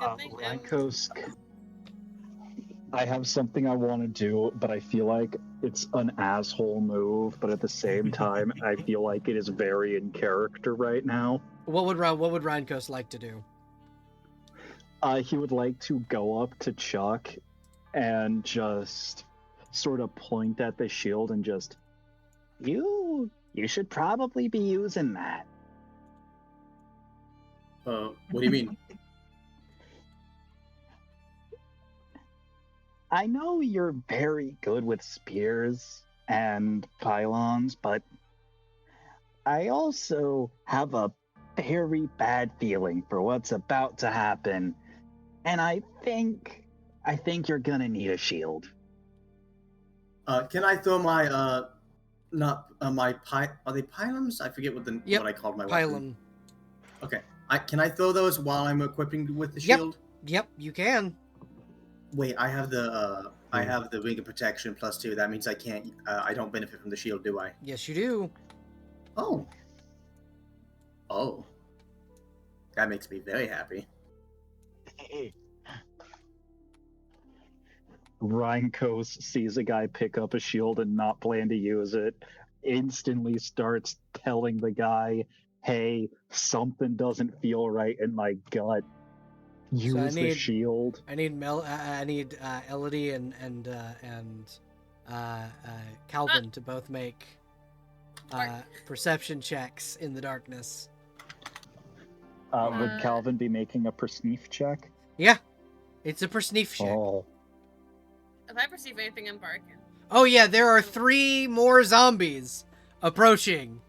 Rhynkosk, I have something I want to do, but I feel like it's an asshole move, but at the same time, I feel like it is very in character right now. What would Rhynkosk like to do? He would like to go up to Chuck and just sort of point at the shield and just, you should probably be using that. What do you mean? I know you're very good with spears and pylons, but I also have a very bad feeling for what's about to happen, and I think you're gonna need a shield. Can I throw my are they pylons? I forget what I called my pylon. Weapon. Okay. Can I throw those while I'm equipping with the Yep. shield? Yep, you can. Wait, I have the ring of protection +2. That means I can't. I don't benefit from the shield, do I? Yes, you do. Oh. That makes me very happy. Rhynkosk sees a guy pick up a shield and not plan to use it, instantly starts telling the guy, "Hey, something doesn't feel right in my gut. Use the shield." I need Elodie and Calvin to both make perception checks in the darkness. Would Calvin be making a perceive check? Yeah, it's a perceive check. Oh. If I perceive anything, I'm barking. Oh yeah, there are 3 more zombies approaching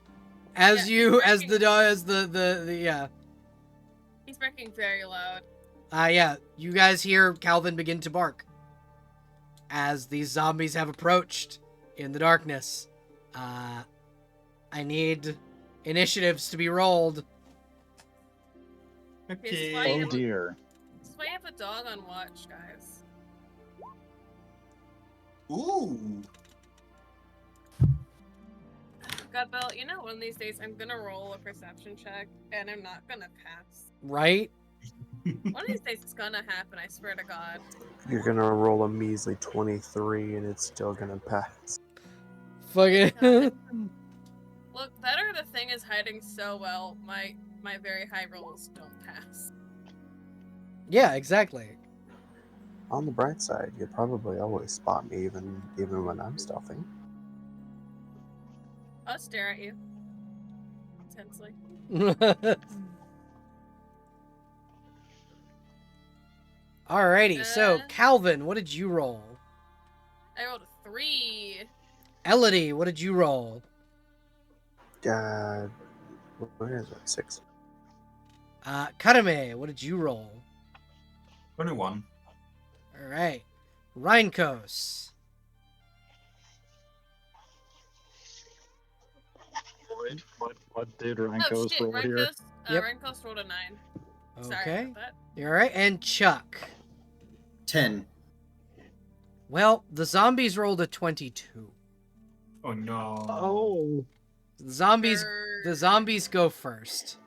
as the. He's barking very loud. Yeah, you guys hear Calvin begin to bark as these zombies have approached in the darkness. I need initiatives to be rolled. Okay. Oh dear. This is why you have a dog on watch, guys. Ooh. God, Belle, you know, one of these days I'm gonna roll a perception check and I'm not gonna pass. Right? One of these days it's gonna happen, I swear to God. You're gonna roll a measly 23 and it's still gonna pass. Fucking. Look, better the thing is hiding so well, my very high rolls don't pass. Yeah, exactly. On the bright side, you probably always spot me even when I'm stealthing. I'll stare at you. Intensely. Alrighty, so Calvin, what did you roll? I rolled a 3. Elodie, what did you roll? What is it? 6. Karame, what did you roll? 21. Alright. Rheinkos. What did Oh Rankos shit, roll here? Yep. Rankos rolled a 9. Sorry Okay. about that. You're alright, and Chuck. 10. Well, the zombies rolled a 22. Oh no. Oh. The zombies go first.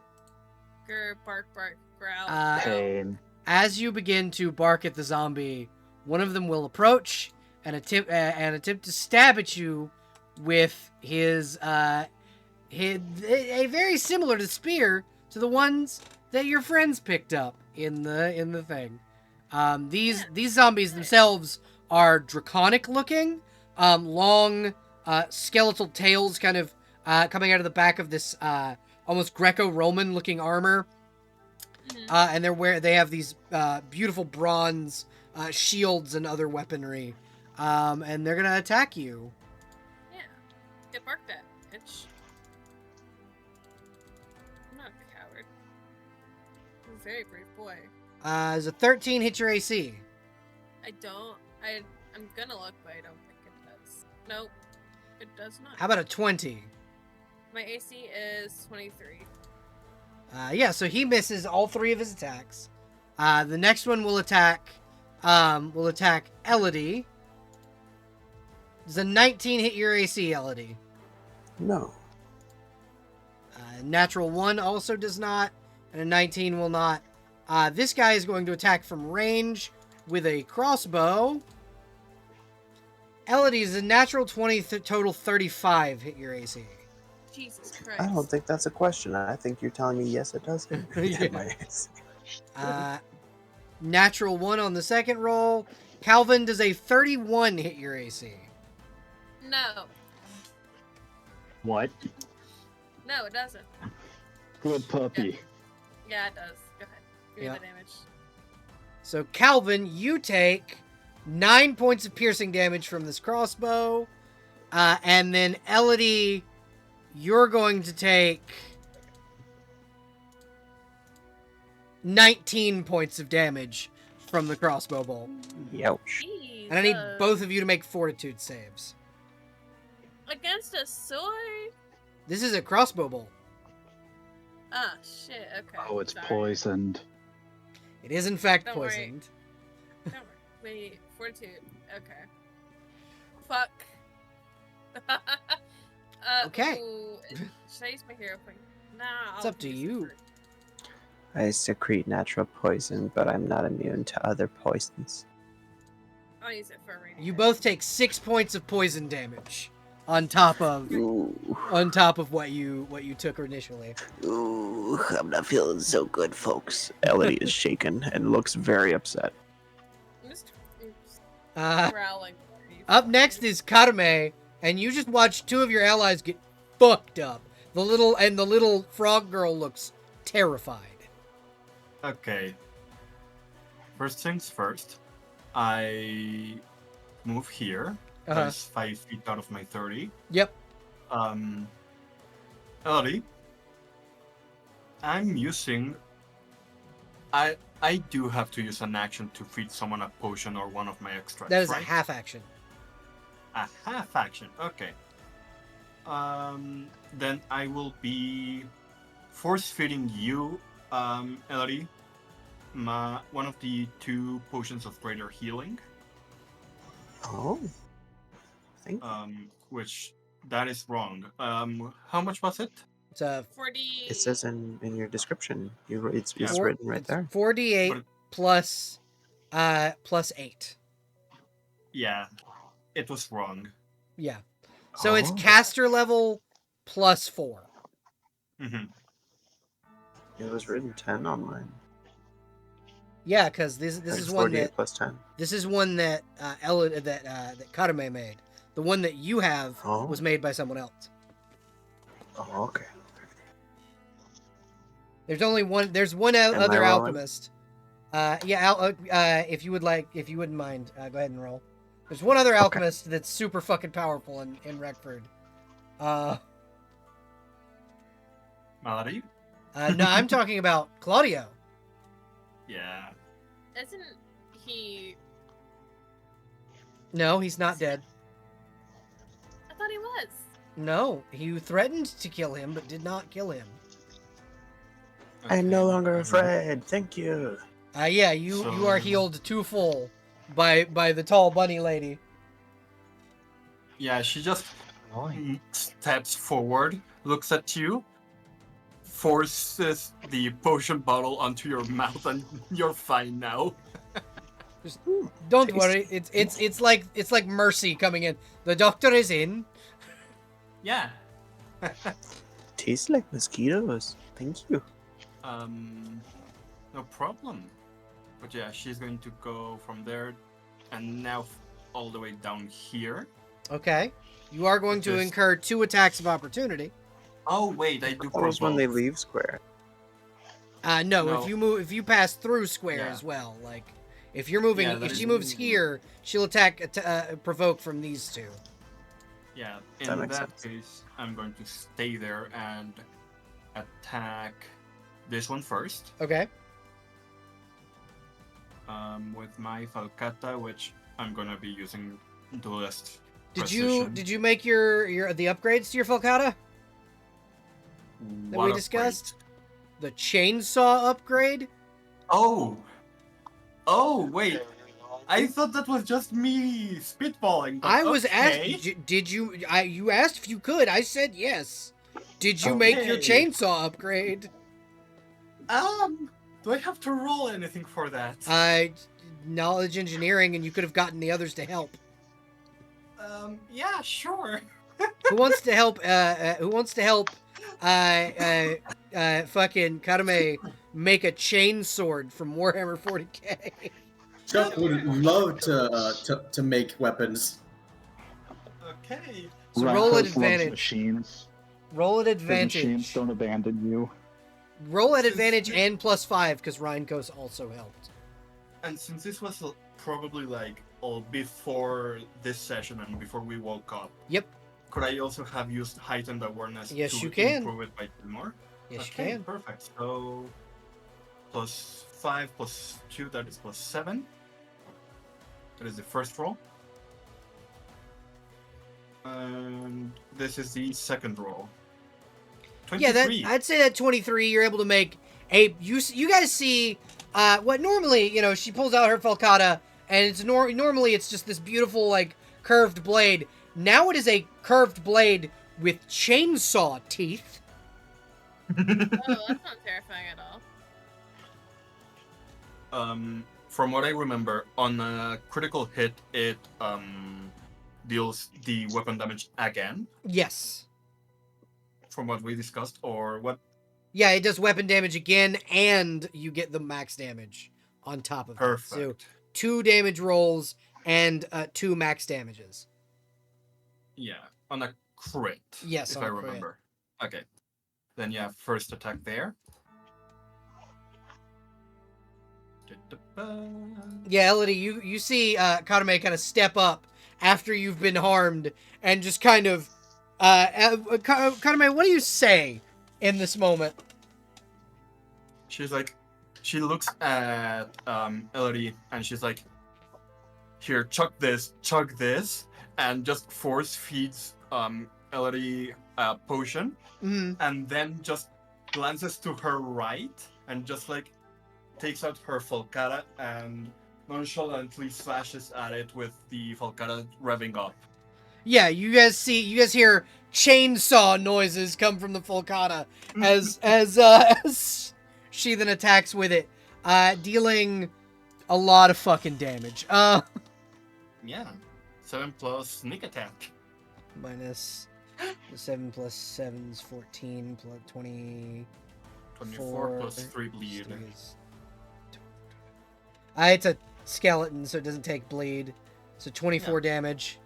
Grr, bark, bark, growl. Pain. As you begin to bark at the zombie, one of them will approach and attempt to stab at you with his a very similar to spear to the ones that your friends picked up in the thing. These zombies themselves are draconic looking, long skeletal tails kind of coming out of the back of this almost Greco-Roman looking armor. And they have these beautiful bronze shields and other weaponry, and they're gonna attack you. Yeah, get barked at, bitch. I'm not a coward. I'm a very brave boy. Does a 13 hit your AC? I don't. I'm gonna look, but I don't think it does. Nope, it does not. How about a 20? My AC is 23. Yeah, so he misses all 3 of his attacks. The next one will attack Elodie. Does a 19 hit your AC, Elodie? No. Natural 1 also does not, and a 19 will not. This guy is going to attack from range with a crossbow. Elodie, is a natural 20 total 35 hit your AC? Jesus Christ. I don't think that's a question. I think you're telling me yes, it does. Yeah. My AC. Natural 1 on the second roll. Calvin, does a 31 hit your AC? No. What? No, it doesn't. Good puppy. Yeah, it does. Go ahead. Give me the damage. So, Calvin, you take 9 points of piercing damage from this crossbow. And then, Elodie, you're going to take 19 points of damage from the crossbow bolt. Youch. Jesus. And I need both of you to make fortitude saves. Against a sword? This is a crossbow bolt. Ah, shit. Okay. Oh, it's sorry. poisoned. It is, in fact, Don't worry. poisoned. Don't worry. Wait, fortitude. Okay. Fuck. Okay. Ooh, should I use my hero point? Nah. It's I'll up to use you. the I secrete natural poison, but I'm not immune to other poisons. I'll use it for a rainy You day. both take 6 points of poison damage on top of Ooh, what you took initially. ooh, I'm not feeling so good, folks. Elodie is shaken and looks very upset. I'm just Uh, growling. Up next is Karame, and you just watch 2 of your allies get fucked up. The little frog girl looks terrified. Okay. First things first. I move here. That's 5 feet out of my 30. Yep. Elodie, I'm using. I do have to use an action to feed someone a potion or one of my extracts. That is right? a half action. A half action. Okay. then I will be force-feeding you, Elodie, one of the 2 potions of greater healing. Oh. Thank you. Which that is wrong. How much was it? It's a 40. It says in your description. It's Yeah. written right there. 4d8 But- plus 8. Yeah, it was wrong. Yeah. So it's Oh. caster level plus 4. Mm-hmm. It was written 10 on mine. Yeah, because this is one 48 that plus 10. this is one that that Karame made. The one that you have Oh. was made by someone else. Oh, okay. There's only one. There's one Am I other rolling? alchemist. If you wouldn't mind, go ahead and roll. There's one other alchemist that's super fucking powerful in Reckford. Malady? No, I'm talking about Claudio. Yeah. Isn't he? No, he's not dead. I thought he was. No, you threatened to kill him, but did not kill him. I'm no longer Okay. afraid. Thank you. Yeah, you are healed to full by the tall bunny lady. Yeah, she just steps forward, looks at you, forces the potion bottle onto your mouth, and you're fine now. Don't Tasty. worry, it's like Mercy coming in. The doctor is in. Yeah. Tastes like mosquitoes. Thank you. No problem. But yeah, she's going to go from there, and now all the way down here. Okay, you are going to Just- incur 2 attacks of opportunity. Oh wait, I do That was when both. they leave square. No, if you pass through square Yeah. as well. Like, if you're moving, Yeah, that if she is- moves here, she'll attack, provoke from these 2. Yeah, That in makes that sense. case, I'm going to stay there and attack this one first. Okay. With my Falcata, which I'm gonna be using Duelist Did Precision. you make the upgrades to your Falcata that What we upgrade? discussed? The chainsaw upgrade? Oh, wait. I thought that was just me spitballing. But I was okay. asked. Did you? You asked if you could. I said yes. Did you make your Okay. chainsaw upgrade? Do I have to roll anything for that? Knowledge engineering, and you could have gotten the others to help. Yeah, sure. Who wants to help? Who wants to help? Fucking Karame make a chainsword from Warhammer 40k. Chuck would love to make weapons. Okay. So roll at Rakos loves advantage. machines. Roll at 'Cause machines advantage. don't abandon you. Roll at advantage and +5 because Rhinkos also helped. And since this was probably like all before this session and before we woke up, Yep. could I also have used heightened awareness Yes, to you can. improve it by 2 more? Yes, Okay, you can. perfect. So +5 +2, that is +7. That is the first roll. And this is the second roll. Yeah, 23. I'd say that 23. You're able to make a. You guys see what normally she pulls out her falcata and it's normally it's just this beautiful like curved blade. Now it is a curved blade with chainsaw teeth. Oh, that's not terrifying at all. From what I remember, on a critical hit, it deals the weapon damage again. Yes. From what we discussed, or what? Yeah, it does weapon damage again, and you get the max damage on top of it. Perfect. So 2 damage rolls and 2 max damages. Yeah, on a crit. Yes, if on I a crit. remember. Okay. Then yeah, first attack there. Yeah, Elodie, you see Karame kind of step up after you've been harmed and just kind of Karame, what do you say in this moment? She's like, she looks at Elodie and she's like, here, chug this, and just force feeds Elodie potion, Mhm. and then just glances to her right and just like takes out her Falcata and nonchalantly slashes at it with the Falcata revving up. Yeah, you guys hear chainsaw noises come from the Falcata as she then attacks with it, dealing a lot of fucking damage. Yeah. 7 plus sneak attack. Minus 7 plus 7 is 14 plus 20. 24 plus 3 bleed. It's a skeleton, so it doesn't take bleed. So 24 damage.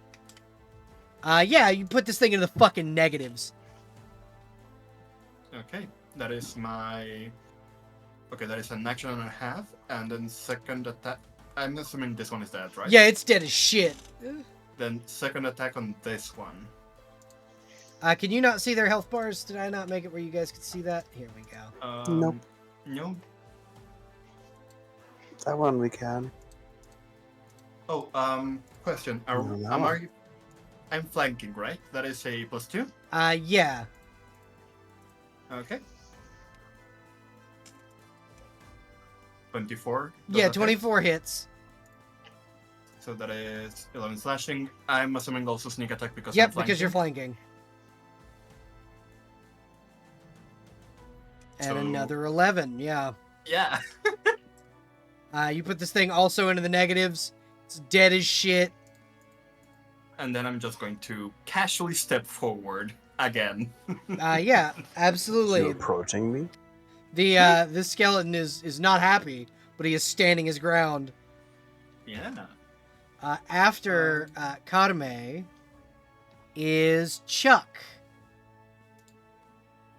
Yeah, you put this thing into the fucking negatives. Okay, that is my... Okay, that is an action and a half, and then second attack... I'm assuming this one is dead, right? Yeah, it's dead as shit. Then second attack on this one. Can you not see their health bars? Did I not make it where you guys could see that? Here we go. Nope. No. That one we can. Oh, question. I'm flanking, right? That is a +2? Yeah. Okay. 24? Yeah, 24 hits. So that is 11 slashing. I'm assuming also sneak attack because Yep, I'm flanking. because you're flanking. And So- another 11, yeah. Yeah. You put this thing also into the negatives. It's dead as shit. And then I'm just going to casually step forward again. Yeah, absolutely. You're approaching me? This skeleton is not happy, but he is standing his ground. Yeah. After Kadame is Chuck.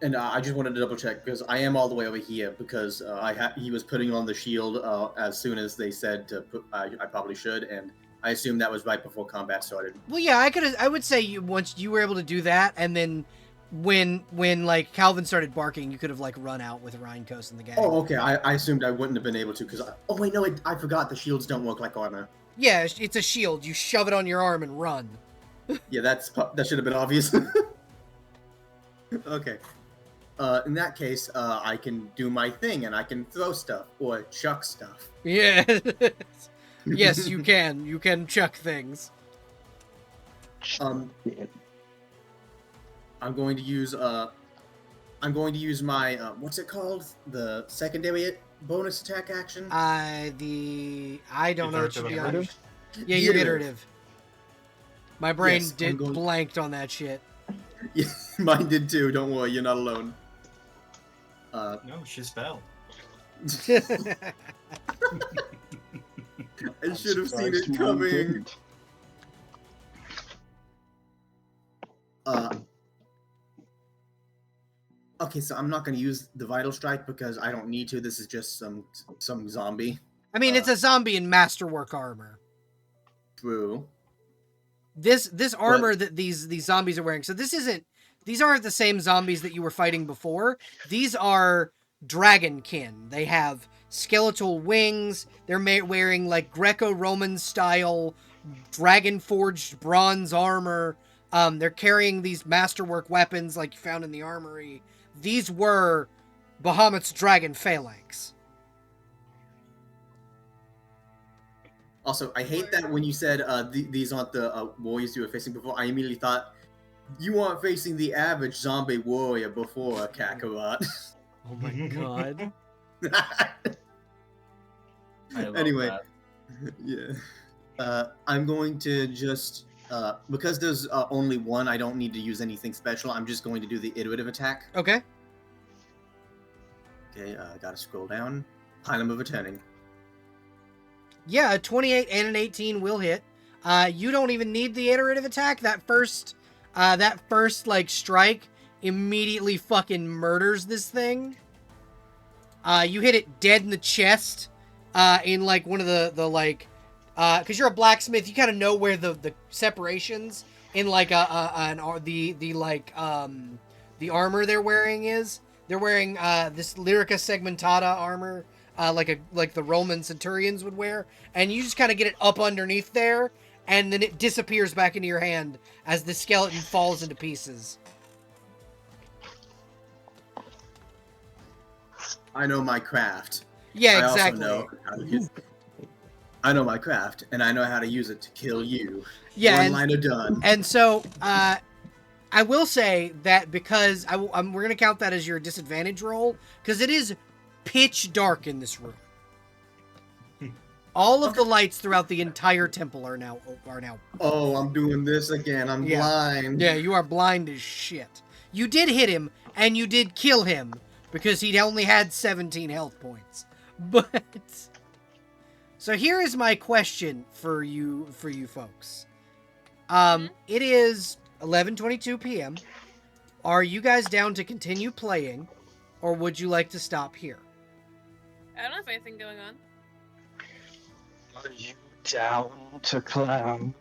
And I just wanted to double check because I am all the way over here because he was putting on the shield as soon as they said to put. I probably should, and I assume that was right before combat started. Well, yeah, I would say once you were able to do that, and then when like Calvin started barking, you could have like run out with Rhinecoast and the gang. Oh, okay. I assumed I wouldn't have been able to because. Oh wait, no, I forgot the shields don't work like armor. Yeah, it's a shield. You shove it on your arm and run. Yeah, that should have been obvious. Okay. In that case, I can do my thing and I can throw stuff or chuck stuff. Yeah. Yes, you can. You can chuck things. I'm going to use my what's it called? The secondary bonus attack action. I don't know what should be on. Iterative? Yeah, you're Iterative. iterative. My brain Yes, I'm going- blanked on that shit. Yeah, mine did too. Don't worry, you're not alone. No, she spell. I should have seen it coming. Okay, so I'm not going to use the Vital Strike because I don't need to. This is just some zombie. I mean, it's a zombie in masterwork armor. True. This armor that these zombies are wearing. So these aren't the same zombies that you were fighting before. These are dragonkin. They have skeletal wings. They're wearing like Greco-Roman style dragon forged bronze armor. They're carrying these masterwork weapons like you found in the armory. These were Bahamut's dragon phalanx. Also, I hate that when you said these aren't the warriors you were facing before. I immediately thought you weren't facing the average zombie warrior before Kakarot. Oh my god. I love Anyway, that. yeah. I'm going to just because there's only one. I don't need to use anything special. I'm just going to do the iterative attack. Okay. Okay, gotta scroll down. Pylum of Returning. Yeah, a 28 and an 18 will hit. You don't even need the iterative attack. That first like strike immediately fucking murders this thing. You hit it dead in the chest. In like one of the like, because you're a blacksmith, you kind of know where the separations in like the armor they're wearing is. They're wearing this Lyrica Segmentata armor. Like the Roman centurions would wear, and you just kind of get it up underneath there, and then it disappears back into your hand as the skeleton falls into pieces. I know my craft. Yeah, exactly. I know my craft, and I know how to use it to kill you. Yeah, One line of done. And so, I will say that because we're going to count that as your disadvantage roll, because it is pitch dark in this room. All of the lights throughout the entire temple are now. Oh, I'm doing this again. I'm blind. Yeah, you are blind as shit. You did hit him, and you did kill him because he only had 17 health points. But so here is my question for you folks. It is 11:22 p.m. Are you guys down to continue playing, or would you like to stop here? I don't have anything going on. Are you down to clown?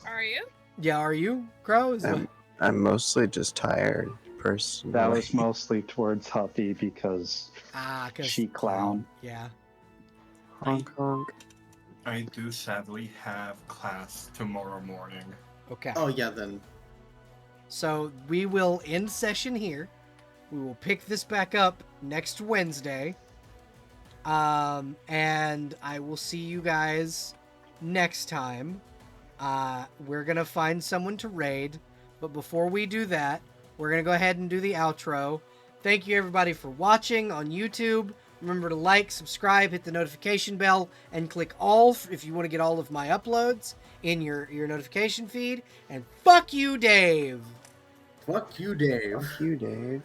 Are you? Yeah, are you, Crow? I'm mostly just tired, personally. That was mostly towards Huffy because she clown. Yeah. Honk, honk. I do sadly have class tomorrow morning. Okay. Oh, yeah, then. So we will end session here. We will pick this back up next Wednesday. And I will see you guys next time. We're going to find someone to raid. But before we do that, we're going to go ahead and do the outro. Thank you, everybody, for watching on YouTube. Remember to like, subscribe, hit the notification bell, and click all if you want to get all of my uploads in your notification feed. And fuck you, Dave! Fuck you, Dave. Fuck you, Dave.